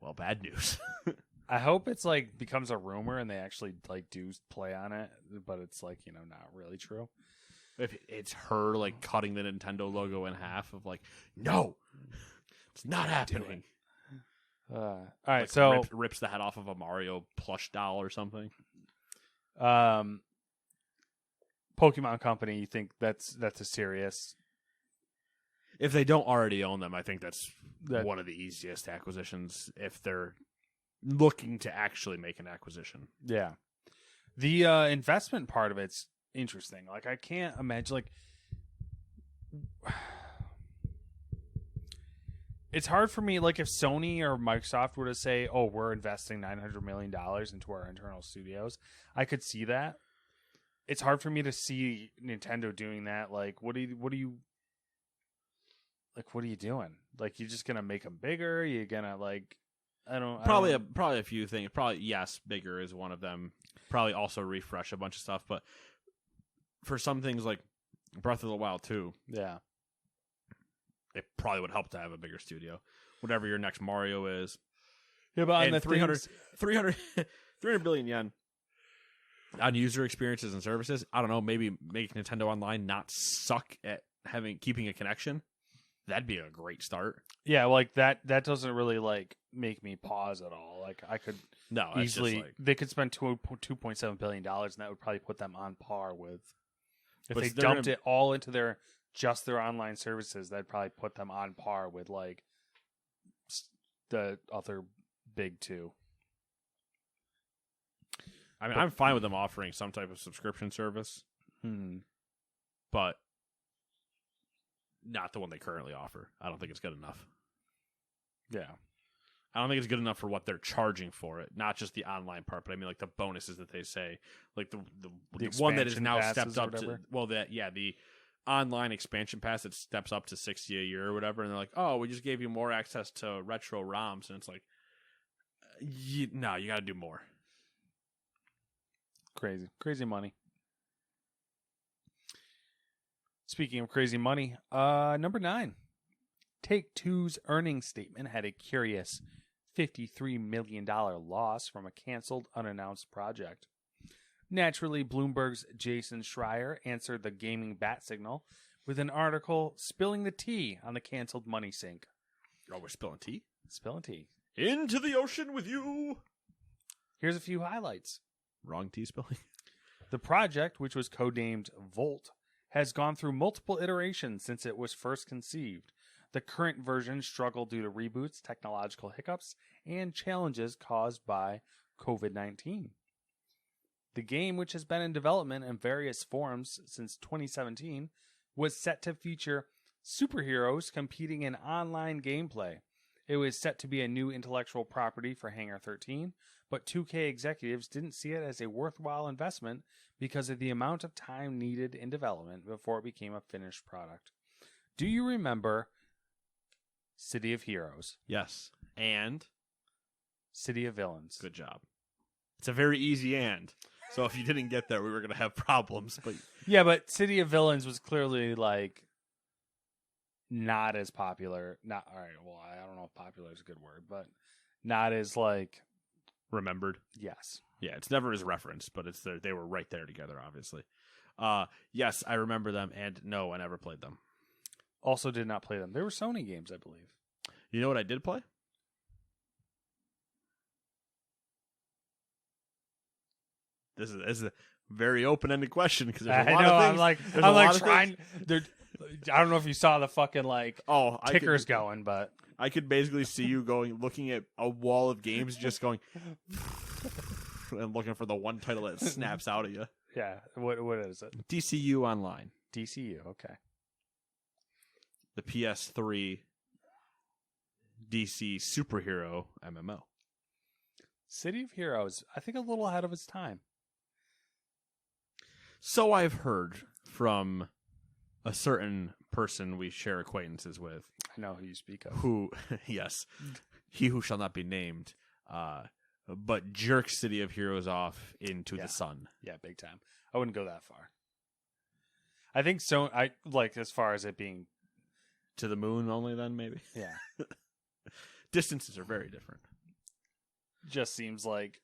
Well, bad news. I hope it's becomes a rumor and they actually do play on it, but it's not really true. If it's her cutting the Nintendo logo in half of no, it's not happening. All right, so rips the head off of a Mario plush doll or something. Pokemon Company, you think that's a serious? If they don't already own them, I think that's one of the easiest acquisitions if they're looking to actually make an acquisition. Yeah. The investment part of it's interesting. I can't imagine it's hard for me if Sony or Microsoft were to say, "Oh, we're investing $900 million into our internal studios." I could see that. It's hard for me to see Nintendo doing that. What are you doing? You're just going to make them bigger? You're going to Probably a few things. Probably, yes, bigger is one of them. Probably also refresh a bunch of stuff. But for some things like Breath of the Wild 2, yeah, it probably would help to have a bigger studio. Whatever your next Mario is. Yeah, but on and the 300 billion yen on user experiences and services. I don't know. Maybe make Nintendo Online not suck at keeping a connection. That'd be a great start. Yeah, that doesn't really make me pause at all. Like I could No, it's easily just like, they could spend $2.7 billion, and that would probably put them on par with if But they they're dumped gonna- it all into their online services. That'd probably put them on par with like the other big two. I mean, I'm fine with them offering some type of subscription service, but not the one they currently offer. I don't think it's good enough. Yeah. I don't think it's good enough for what they're charging for it. Not just the online part, but I mean like the bonuses that they say, like the one that is expansion now passes stepped or up to whatever? the online expansion pass that steps up to $60 a year or whatever, and they're like, oh, we just gave you more access to retro ROMs, and it's like, no, you got to do more. Crazy money. Speaking of crazy money, number 9. Take-Two's earnings statement had a curious $53 million loss from a canceled, unannounced project. Naturally, Bloomberg's Jason Schreier answered the gaming bat signal with an article spilling the tea on the canceled money sink. Oh, we're spilling tea? Spilling tea. Into the ocean with you! Here's a few highlights. Wrong tea spilling. The project, which was codenamed Volt, has gone through multiple iterations since it was first conceived. The current version struggled due to reboots, technological hiccups, and challenges caused by COVID-19. The game, which has been in development in various forms since 2017, was set to feature superheroes competing in online gameplay. It was set to be a new intellectual property for Hangar 13, but 2K executives didn't see it as a worthwhile investment because of the amount of time needed in development before it became a finished product. Do you remember City of Heroes? Yes. And? City of Villains. Good job. It's a very easy and. So if you didn't get there, we were going to have problems. But yeah, but City of Villains was clearly like not as popular. Not all right. Well, I don't know if popular is a good word, but not as like remembered. Yes. Yeah, it's never as referenced, but it's they were right there together, obviously. Yes, I remember them, and no, I never played them. Also did not play them. They were Sony games, I believe. You know what I did play? This is a very open-ended question because there's a lot of things. I'm like trying. I don't know if you saw the fucking like tickers going, but I could basically see you looking at a wall of games, just going and looking for the one title that snaps out at you. Yeah, what is it? DCU Online. DCU, okay. The PS3 DC superhero MMO. City of Heroes, I think a little ahead of its time. So I've heard from a certain person we share acquaintances with. I know who you speak of. Who, yes, he who shall not be named, but jerks City of Heroes off into the sun. Yeah, big time. I wouldn't go that far. I think so. I like as far as it being to the moon only. Then maybe. Yeah. Distances are very different. Just seems like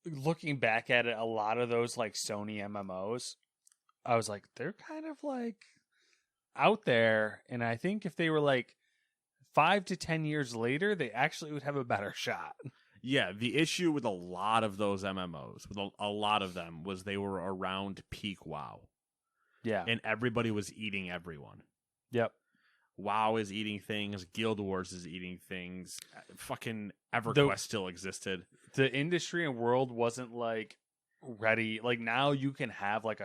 looking back at it, a lot of those like Sony MMOs, I was like, they're kind of like out there, and I think if they were like 5 to 10 years later, they actually would have a better shot. Yeah, the issue with a lot of those MMOs, with a lot of them, was they were around peak WoW. Yeah. And everybody was eating everyone. Yep. WoW is eating things. Guild Wars is eating things. Fucking EverQuest still existed. The industry and world wasn't like ready. Like now you can have like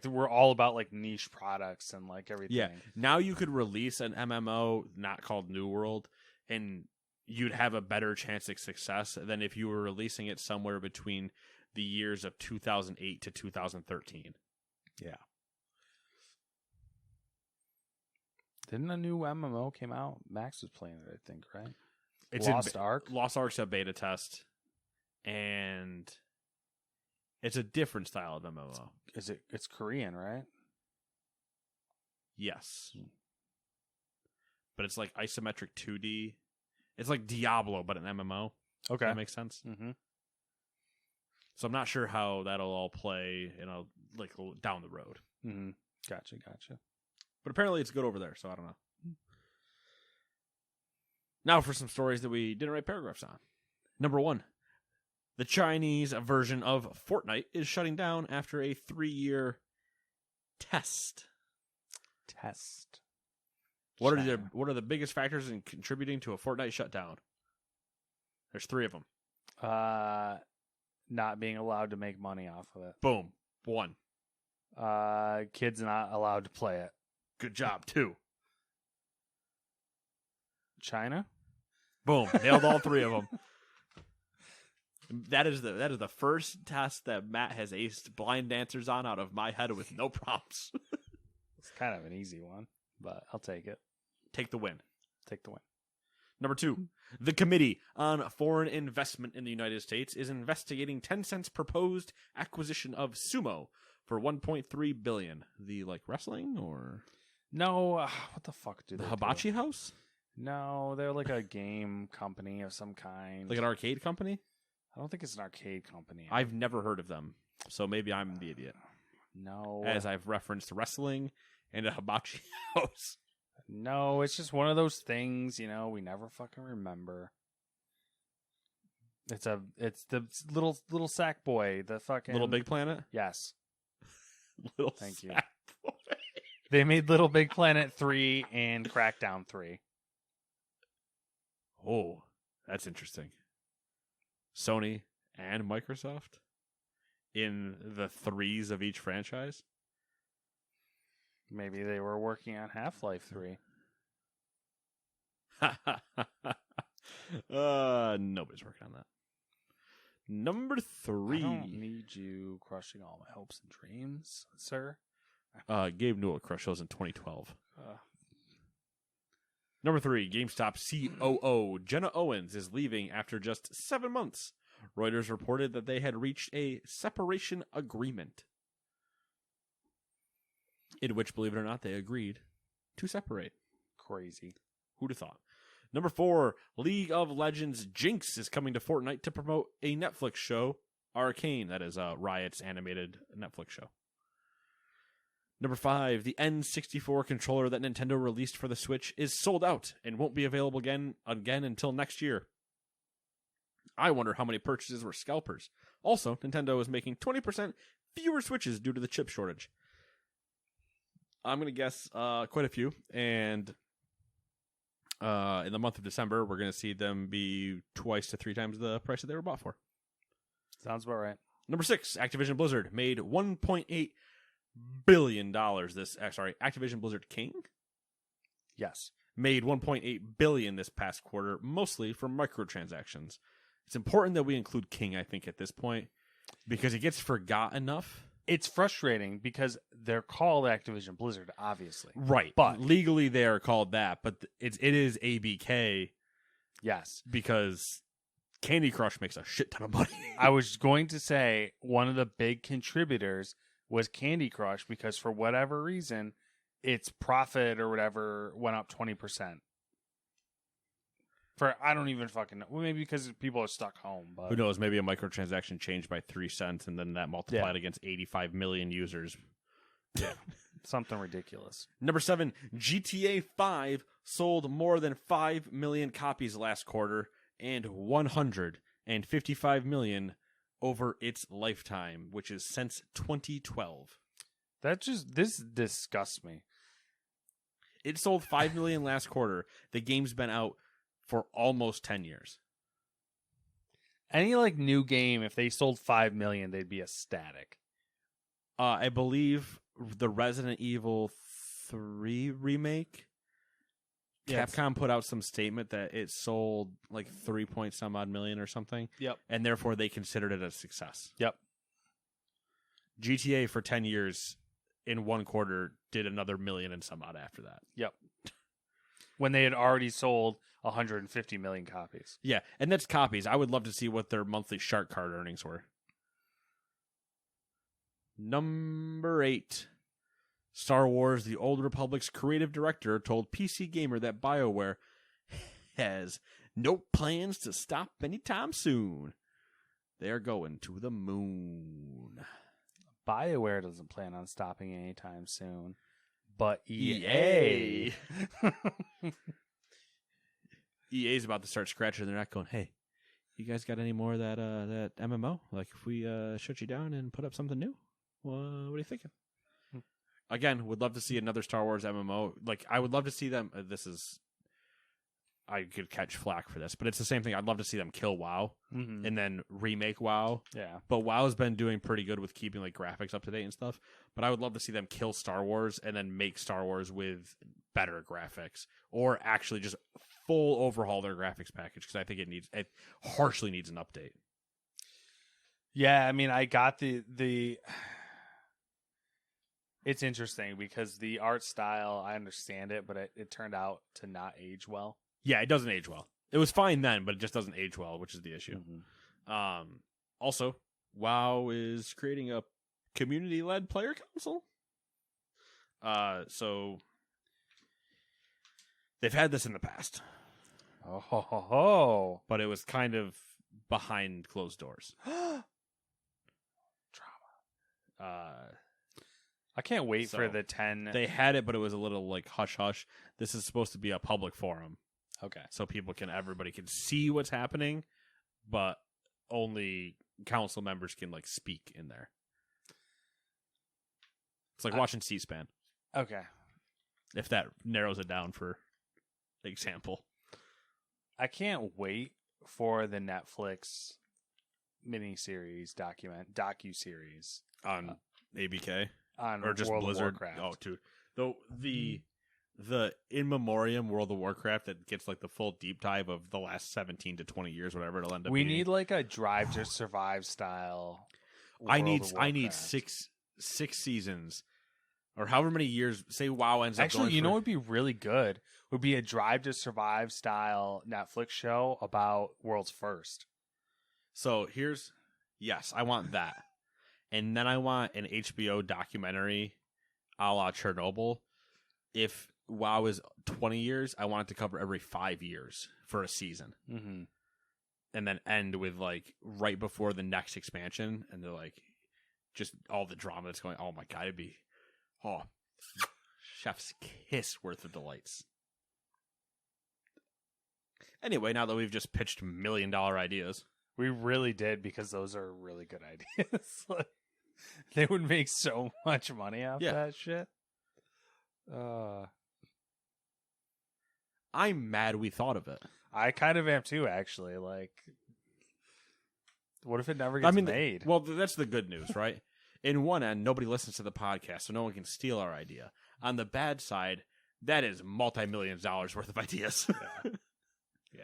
we're all about like niche products and like everything. Yeah. Now you could release an MMO not called New World and you'd have a better chance of success than if you were releasing it somewhere between the years of 2008 to 2013. Yeah. Didn't a new MMO came out? Max was playing it, I think, right? It's Lost Ark? Lost Ark's a beta test. And it's a different style of MMO. It's Korean, right? Yes. But it's like isometric 2D. It's like Diablo, but an MMO. Okay. That makes sense. Mm-hmm. So I'm not sure how that'll all play, like down the road. Mm-hmm. Gotcha. But apparently it's good over there, so I don't know. Now for some stories that we didn't write paragraphs on. Number 1. The Chinese version of Fortnite is shutting down after a 3-year test. What are the biggest factors in contributing to a Fortnite shutdown? There's 3 of them. Not being allowed to make money off of it. Boom. 1. Kids not allowed to play it. Good job. 2. China? Boom. Nailed all 3 of them. That is the first test that Matt has aced blind dancers on out of my head with no prompts. It's kind of an easy one, but I'll take it. Take the win. Take the win. Number 2, the Committee on Foreign Investment in the United States is investigating Tencent's proposed acquisition of Sumo for $1.3 billion. The wrestling or no? What the fuck do the they Hibachi do? House? No, they're like a game company of some kind. Like an arcade company? I don't think it's an arcade company. I've never heard of them, so maybe I'm the idiot. No, as I've referenced wrestling and a Hibachi House. No, it's just one of those things, we never fucking remember. It's the little sack boy, the fucking Little Big Planet? Yes. Thank you. Boy. They made Little Big Planet 3 and Crackdown 3. Oh, that's interesting. Sony and Microsoft in the 3s of each franchise? Maybe they were working on Half-Life 3. Nobody's working on that. Number 3. I don't need you crushing all my hopes and dreams, sir. Gabe Newell crushed those in 2012. Number 3, GameStop COO Jenna Owens is leaving after just 7 months. Reuters reported that they had reached a separation agreement, in which, believe it or not, they agreed to separate. Crazy. Who'd have thought? Number 4, League of Legends Jinx is coming to Fortnite to promote a Netflix show, Arcane. That is Riot's animated Netflix show. Number 5, the N64 controller that Nintendo released for the Switch is sold out and won't be available again until next year. I wonder how many purchases were scalpers. Also, Nintendo is making 20% fewer Switches due to the chip shortage. I'm going to guess quite a few, and in the month of December, we're going to see them be 2 to 3 times the price that they were bought for. Sounds about right. Number 6, Activision Blizzard made $1.8 billion Activision Blizzard King? Yes. Made $1.8 billion this past quarter, mostly from microtransactions. It's important that we include King, I think, at this point, because it gets forgot enough. It's frustrating because they're called Activision Blizzard, obviously. Right. But legally they are called that, but it is ABK. Yes. Because Candy Crush makes a shit ton of money. I was going to say one of the big contributors was Candy Crush because for whatever reason, its profit or whatever went up 20%. I don't even fucking know. Well, maybe because people are stuck home. But who knows? Maybe a microtransaction changed by 3 cents and then that multiplied against 85 million users. Yeah. Something ridiculous. Number 7, GTA 5 sold more than 5 million copies last quarter and 155 million over its lifetime, which is since 2012. This disgusts me. It sold 5 million last quarter. The game's been out for almost 10 years. Any new game, if they sold 5 million, they'd be ecstatic. I believe the Resident Evil 3 remake, Capcom put out some statement that it sold 3 point some odd million or something. Yep. And therefore they considered it a success. Yep. GTA for 10 years in one quarter did another million and some odd after that. Yep. When they had already sold 150 million copies. Yeah, and that's copies. I would love to see what their monthly shark card earnings were. Number 8. Star Wars The Old Republic's creative director told PC Gamer that BioWare has no plans to stop anytime soon. They're going to the moon. BioWare doesn't plan on stopping anytime soon. But EA. EA's about to start scratching their neck going, hey, you guys got any more of that MMO? Like, if we shut you down and put up something new? Well, what are you thinking? Again, would love to see another Star Wars MMO. Like, I would love to see them. I could catch flack for this, but it's the same thing. I'd love to see them kill WoW and then remake WoW. Yeah. But WoW's been doing pretty good with keeping like graphics up to date and stuff. But I would love to see them kill Star Wars and then make Star Wars with better graphics, or actually just full overhaul their graphics package, because I think it harshly needs an update. Yeah, I mean, I got the. It's interesting because the art style, I understand it, but it turned out to not age well. Yeah, it doesn't age well. It was fine then, but it just doesn't age well, which is the issue. Also, WoW is creating a community-led player council. So they've had this in the past. Oh. But it was kind of behind closed doors. Drama. I can't wait for the 10. They had it, but it was a little like hush-hush. This is supposed to be a public forum. Okay. So everybody can see what's happening, but only council members can like speak in there. It's like watching C-SPAN. Okay. If that narrows it down for example. I can't wait for the Netflix miniseries docu-series On ABK? On or just World Blizzard? of Warcraft. Oh, dude. Though the in memoriam World of Warcraft that gets like the full deep dive of the last 17 to 20 years, whatever it'll end up being. We need like a Drive to Survive style. I need 6 seasons, or however many years. Say WoW ends up. Actually, you know what would be really good? Would be a Drive to Survive style Netflix show about World's First. So yes, I want that, and then I want an HBO documentary, a la Chernobyl. If WoW is 20 years, I want it to cover every 5 years for a season. Mm-hmm. And then end with like right before the next expansion, and they're like just all the drama that's going. Oh my god, it'd be chef's kiss worth of delights. Anyway, now that we've just pitched $1 million ideas, we really did, because those are really good ideas. Like, they would make so much money off that shit. I'm mad we thought of it. I kind of am too, actually. Like, what if it never gets made? Well, that's the good news, right? In one end, nobody listens to the podcast, so no one can steal our idea. On the bad side, that is multi-millions dollars worth of ideas. Yeah.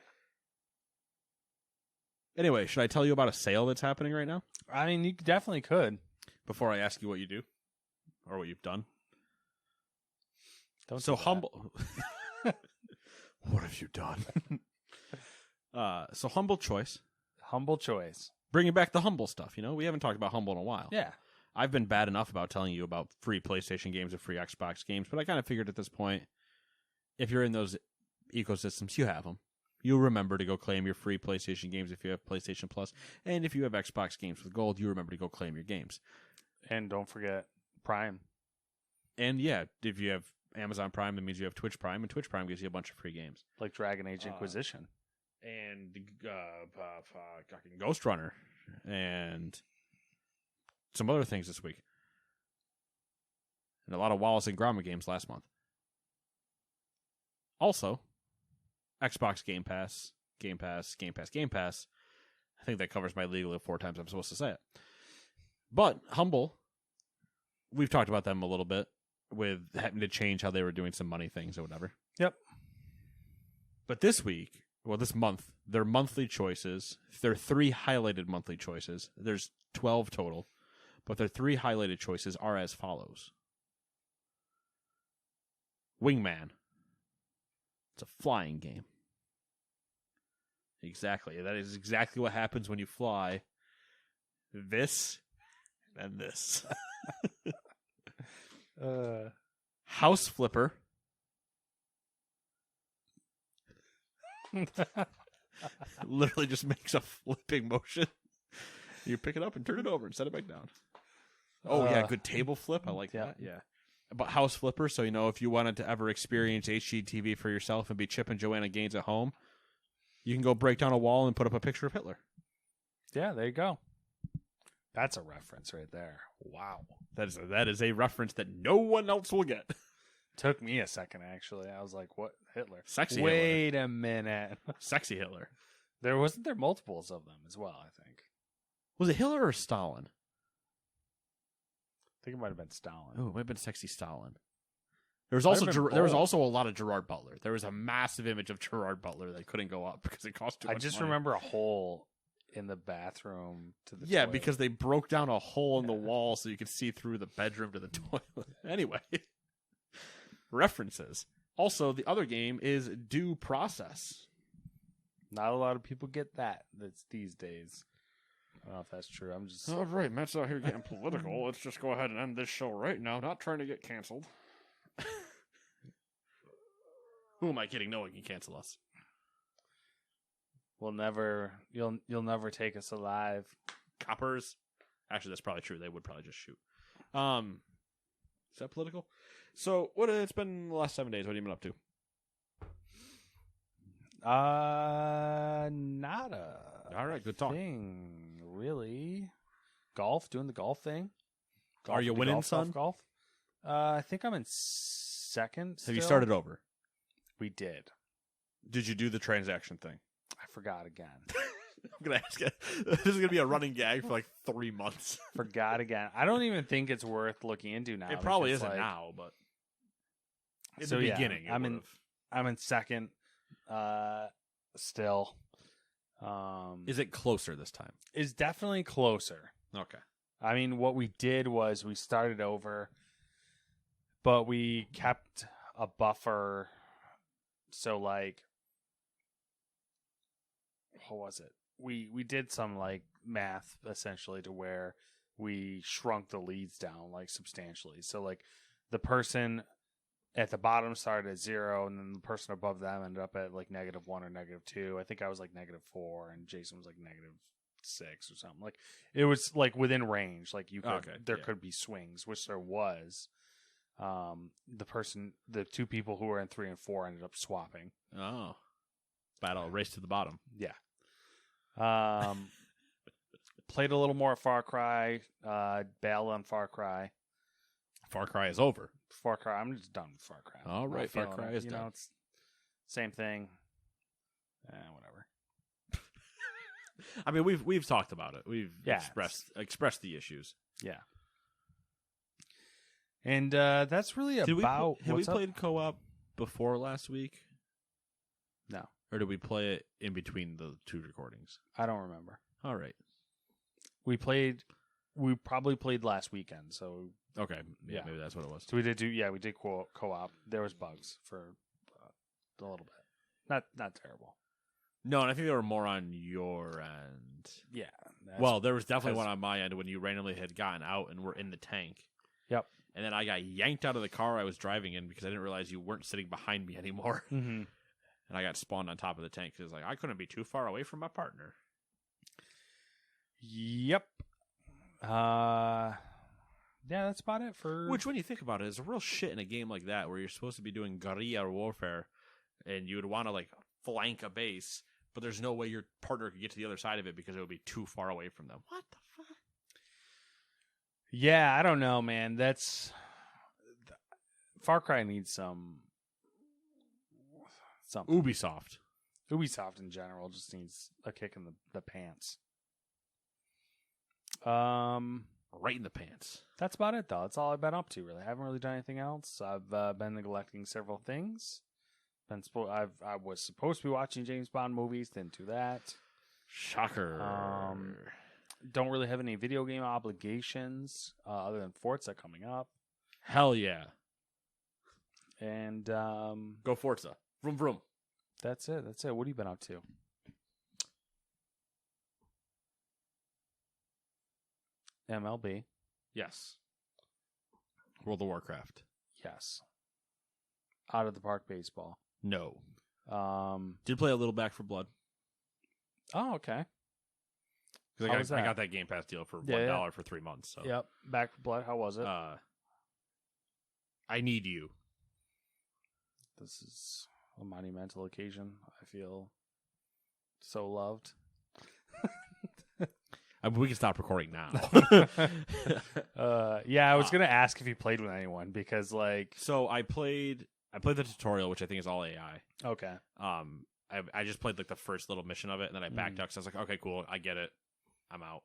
Anyway, should I tell you about a sale that's happening right now? I mean, you definitely could. Before I ask you what you do, or what you've done. Don't so do humble. What have you done? So Humble Choice. Humble Choice. Bringing back the Humble stuff, you know? We haven't talked about Humble in a while. Yeah. I've been bad enough about telling you about free PlayStation games and free Xbox games, but I kind of figured at this point, if you're in those ecosystems, you have them. You'll remember to go claim your free PlayStation games if you have PlayStation Plus, and if you have Xbox games with Gold, you remember to go claim your games. And don't forget Prime. And yeah, if you have Amazon Prime, that means you have Twitch Prime, and Twitch Prime gives you a bunch of free games. Like Dragon Age Inquisition. And Ghost Runner. And some other things this week. And a lot of Wallace and Gromit games last month. Also, Xbox Game Pass. I think that covers my legal 4 times I'm supposed to say it. But Humble, we've talked about them a little bit, with having to change how they were doing some money things or whatever. Yep. But this month, their monthly choices, their 3 highlighted monthly choices, there's 12 total, but their 3 highlighted choices are as follows. Wingman. It's a flying game. Exactly. That is exactly what happens when you fly. This and this. House Flipper. Literally just makes a flipping motion. You pick it up and turn it over and set it back down. Oh, yeah, good table flip. I like that. Yeah. But House Flipper, so if you wanted to ever experience HGTV for yourself and be Chip and Joanna Gaines at home, You can go break down a wall and put up a picture of Hitler. Yeah, there you go. That's a reference right there. Wow. That is a reference that no one else will get. Took me a second, actually. I was like, what? Hitler? Sexy Wait a minute. Sexy Hitler. There multiples of them as well, I think. Was it Hitler or Stalin? I think it might have been Stalin. Oh, it might have been sexy Stalin. There was also a lot of Gerard Butler. There was a massive image of Gerard Butler that couldn't go up because it cost too much I just money. remember a hole in the bathroom to the Yeah, toilet. because they broke down a hole in the wall so you could see through the bedroom to the toilet. Anyway, references. Also, the other game is Due Process. Not a lot of people get that's these days. I don't know if that's true. I'm just... All right, Matt's out here getting political. Let's just go ahead and end this show right now. Not trying to get canceled. Who am I kidding? No one can cancel us. You'll never take us alive. Coppers. Actually, that's probably true. They would probably just shoot. Is that political? So, it's been the last 7 days. What have you been up to? Nada. All right, good talk. Thing, really. Golf, doing the golf thing. Are you winning, son? Golf. I think I'm in second. Have you still. started over? We did. Did you do the transaction thing? I forgot again. I'm gonna ask you. This is gonna be a running gag for like 3 months. Forgot again. I don't even think it's worth looking into now. It probably isn't now, but in the beginning, I'm in second. Still. Is it closer this time? It's definitely closer. Okay. I mean, what we did was we started over, but we kept a buffer. So, like, what was it? We did some, like, math, essentially, to where we shrunk the leads down, like, substantially. So, like, the person at the bottom started at 0, and then the person above them ended up at, like, -1 or -2. I think I was, like, -4, and Jason was, like, -6 or something. Like, it was, like, within range. Like, you could, could be swings, which there was. The two people who were in 3 and 4 ended up swapping. Oh, battle race to the bottom. Yeah. Played a little more Far Cry. Bailed on Far Cry. Far Cry is over. Far Cry. I'm just done with Far Cry. All right, Far Cry is done. It's same thing. Whatever. I mean, we've talked about it. We've expressed the issues. Yeah. And that's really about... Have we played co-op before last week? No. Or did we play it in between the 2 recordings? I don't remember. All right. We probably played last weekend, so... Okay. Yeah, maybe that's what it was. So we did co-op. There was bugs for a little bit. Not terrible. No, and I think they were more on your end. Yeah. Well, there was definitely one on my end when you randomly had gotten out and were in the tank. Yep. And then I got yanked out of the car I was driving in because I didn't realize you weren't sitting behind me anymore. Mm-hmm. And I got spawned on top of the tank because like I couldn't be too far away from my partner. Yep. Yeah, that's about it for... Which, when you think about it, is a real shit in a game like that where you're supposed to be doing guerrilla warfare and you would want to like flank a base, but there's no way your partner could get to the other side of it because it would be too far away from them. What the fuck? Yeah, I don't know, man. That's... Far Cry needs something. Ubisoft in general just needs a kick in the pants. Right in the pants. That's about it, though. That's all I've been up to, really. I haven't really done anything else. I've been neglecting several things. I was supposed to be watching James Bond movies, didn't do that. Shocker. Don't really have any video game obligations other than Forza coming up. Hell yeah. And go Forza. Vroom vroom. That's it. What have you been up to? MLB. Yes. World of Warcraft. Yes. Out of the Park baseball. No. Did play a little Back 4 Blood. Oh, okay. Because I got that Game Pass deal for $1 for 3 months. So. Yep. Back 4 Blood. How was it? I need you. This is a monumental occasion, I feel. So loved. I mean, we can stop recording now. Yeah, I was gonna ask if you played with anyone because, like, So I played the tutorial, which I think is all AI. okay, I just played like the first little mission of it, and then I backed out because I was like, okay, cool, I get it, I'm out.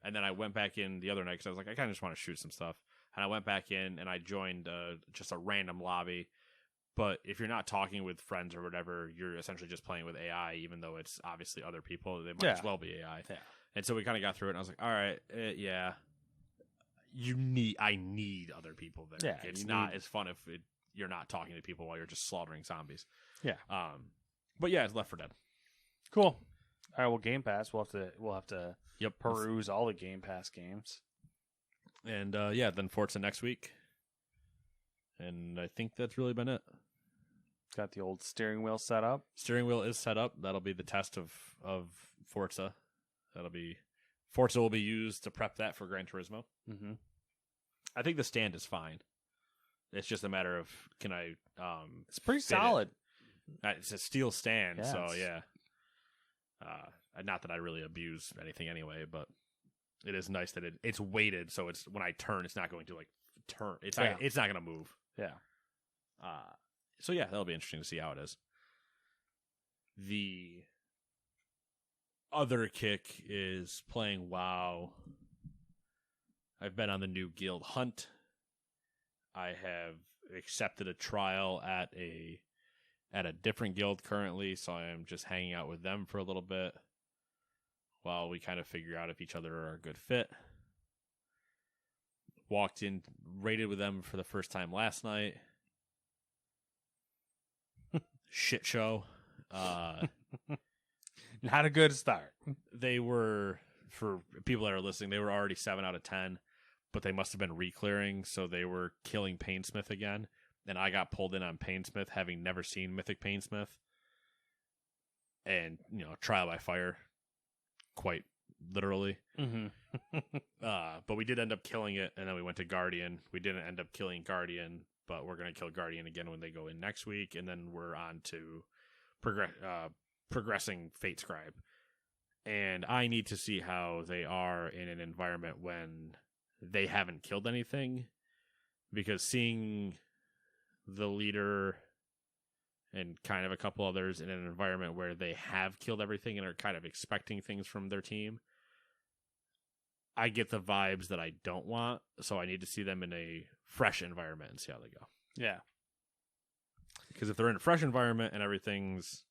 And then I went back in the other night because I was like, I kind of just want to shoot some stuff. And I went back in and I joined just a random lobby. But if you're not talking with friends or whatever, you're essentially just playing with AI, even though it's obviously other people. They might as well be AI. Yeah. And so we kind of got through it, and I was like, all right, yeah, I need other people there. Yeah, It's not as fun if you're not talking to people while you're just slaughtering zombies. Yeah. But yeah, it's Left 4 Dead. Cool. All right, well, Game Pass. We'll have to Yep. peruse all the Game Pass games. And yeah, then Forza next week. And I think that's really been it. Got the old steering wheel set up. Steering wheel is set up. That'll be the test of Forza. Forza will be used to prep that for Gran Turismo. Mm-hmm. I think the stand is fine. It's just a matter of can I It's pretty solid. It's a steel stand, Yeah, so yeah. Not that I really abuse anything anyway, but it is nice that it's weighted, so it's when I turn, it's not going to like turn. It's not going to move. Yeah. So yeah, that'll be interesting to see how it is. The other kick is playing WoW. I've been on the new guild hunt. I have accepted a trial at a different guild currently, so I am just hanging out with them for a little bit while we kind of figure out if each other are a good fit. Walked in, raided with them for the first time last night. Shit show. Not a good start. They were, for people that are listening, they were already 7 out of 10, but they must have been re-clearing, so they were killing Painsmith again. And I got pulled in on Painsmith, having never seen Mythic Painsmith. And, trial by fire, quite literally. Mm-hmm. But we did end up killing it, and then we went to Guardian. We didn't end up killing Guardian, but we're going to kill Guardian again when they go in next week, and then we're on to progressing Fate Scribe. And I need to see how they are in an environment when they haven't killed anything, because seeing the leader and kind of a couple others in an environment where they have killed everything and are kind of expecting things from their team, I get the vibes that I don't want, so I need to see them in a fresh environment and see how they go. Yeah. Because if they're in a fresh environment and everything's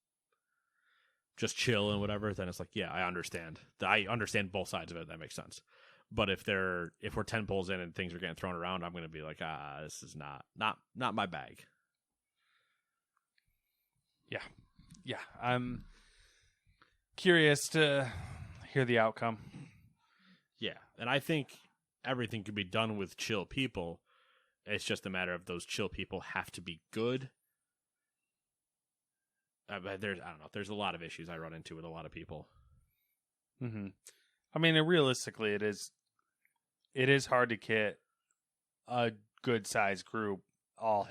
just chill and whatever, then it's like, yeah, I understand. I understand both sides of it. That makes sense. But if we're 10 pulls in and things are getting thrown around, I'm going to be like, this is not my bag. Yeah. Yeah. I'm curious to hear the outcome. Yeah. And I think everything could be done with chill people. It's just a matter of those chill people have to be good. But I don't know. There's a lot of issues I run into with a lot of people. Mm-hmm. I mean, and realistically, it is hard to get a good sized group all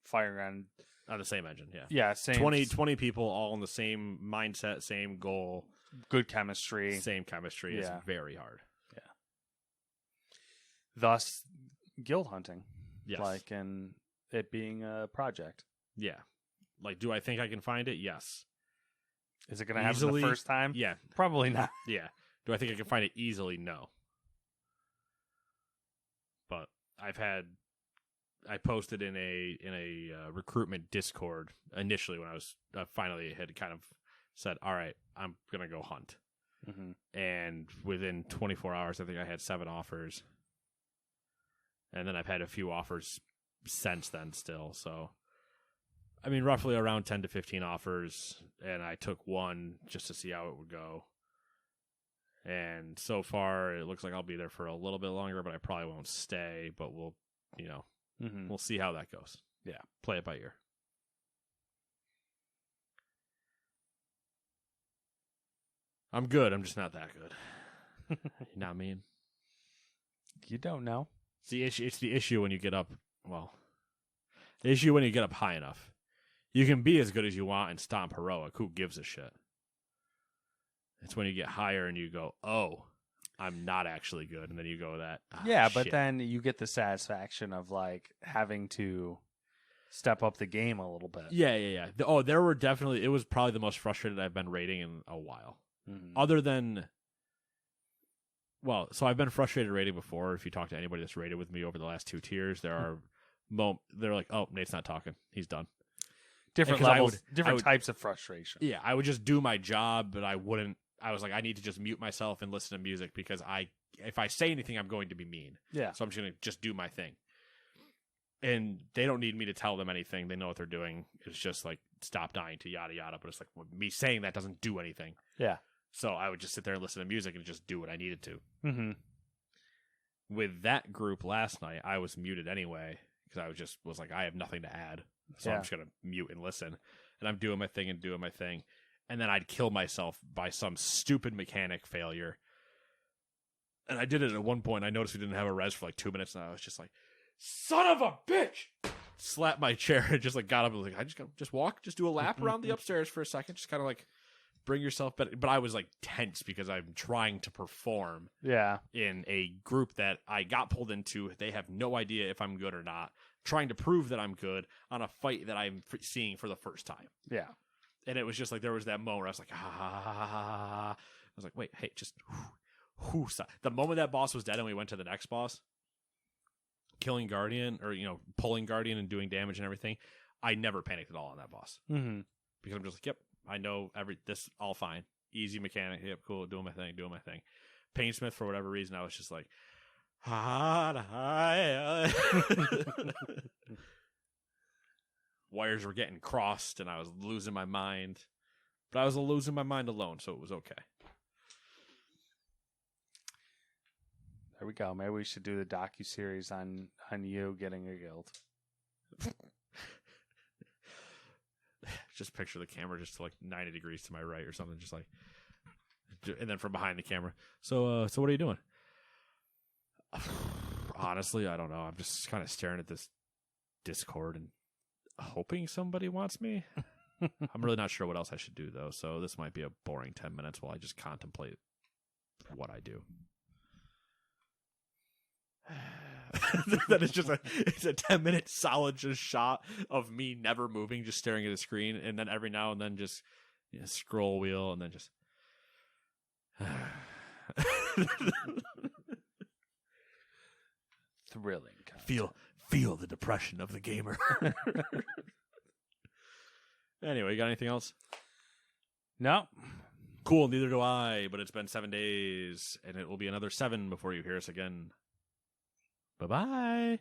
firing on the same engine. Yeah. Yeah. Same 20 people all in the same mindset, same goal, good chemistry. Same chemistry is very hard. Yeah. Thus, guild hunting. Yes. And it being a project. Yeah. Do I think I can find it? Yes. Is it going to happen the first time? Yeah. Probably not. Yeah. Do I think I can find it easily? No. But I posted in a recruitment Discord initially when I was finally had kind of said, all right, I'm going to go hunt. Mm-hmm. And within 24 hours, I think I had 7 offers. And then I've had a few offers since then still. So, I mean, roughly around 10 to 15 offers. And I took one just to see how it would go. And so far, it looks like I'll be there for a little bit longer, but I probably won't stay. But we'll we'll see how that goes. Yeah. Play it by ear. I'm good. I'm just not that good. You know what I mean? You don't know. It's the issue when you get up. Well, the issue when you get up high enough. You can be as good as you want and stomp heroic. Who gives a shit? It's when you get higher and you go, oh, I'm not actually good. And then you go that. Yeah, but shit. then you get the satisfaction of like having to step up the game a little bit. Yeah. Oh, there were definitely, it was probably the most frustrated I've been rating in a while. Mm-hmm. Other than, well, so I've been frustrated rating before. If you talk to anybody that's rated with me over the last 2 tiers, there are they're like, oh, Nate's not talking. He's done. Different 'cause levels, I different would- types of frustration. Yeah, I would just do my job, but I wouldn't. I was like, I need to just mute myself and listen to music because if I say anything, I'm going to be mean. Yeah. So I'm just going to just do my thing. And they don't need me to tell them anything. They know what they're doing. It's just like, stop dying to yada yada. But it's like, me saying that doesn't do anything. Yeah. So I would just sit there and listen to music and just do what I needed to. Mm-hmm. With that group last night, I was muted anyway because I was like, I have nothing to add. So I'm just going to mute and listen. And I'm doing my thing. And then I'd kill myself by some stupid mechanic failure. And I did it at one point. I noticed we didn't have a res for like 2 minutes, and I was just like, son of a bitch! Slapped my chair and just like got up and was like, just do a lap around the upstairs for a second. Just kind of like bring yourself better. But I was like tense because I'm trying to perform in a group that I got pulled into. They have no idea if I'm good or not. Trying to prove that I'm good on a fight that I'm seeing for the first time. Yeah. And it was just like, there was that moment where I was like, I was like, wait, hey, just stop. The moment that boss was dead and we went to the next boss, killing Guardian or, pulling Guardian and doing damage and everything, I never panicked at all on that boss. Mm-hmm. Because I'm just like, yep, I know this all fine. Easy mechanic. Yep, cool. Doing my thing. Painsmith, for whatever reason, I was just like, wires were getting crossed and I was losing my mind. But I was losing my mind alone, so it was okay. There we go. Maybe we should do the docuseries on you getting a guild. Just picture the camera just to like 90 degrees to my right or something, just like, and then from behind the camera. So what are you doing? Honestly, I don't know. I'm just kind of staring at this Discord and hoping somebody wants me. I'm really not sure what else I should do though. So this might be a boring 10 minutes while I just contemplate what I do. That is just it's a 10-minute solid just shot of me never moving, just staring at a screen, and then every now and then just scroll wheel and then just thrilling content. feel the depression of the gamer. Anyway, you got anything else? No. Cool, neither do I, but it's been 7 days and it will be another 7 before you hear us again. Bye-bye.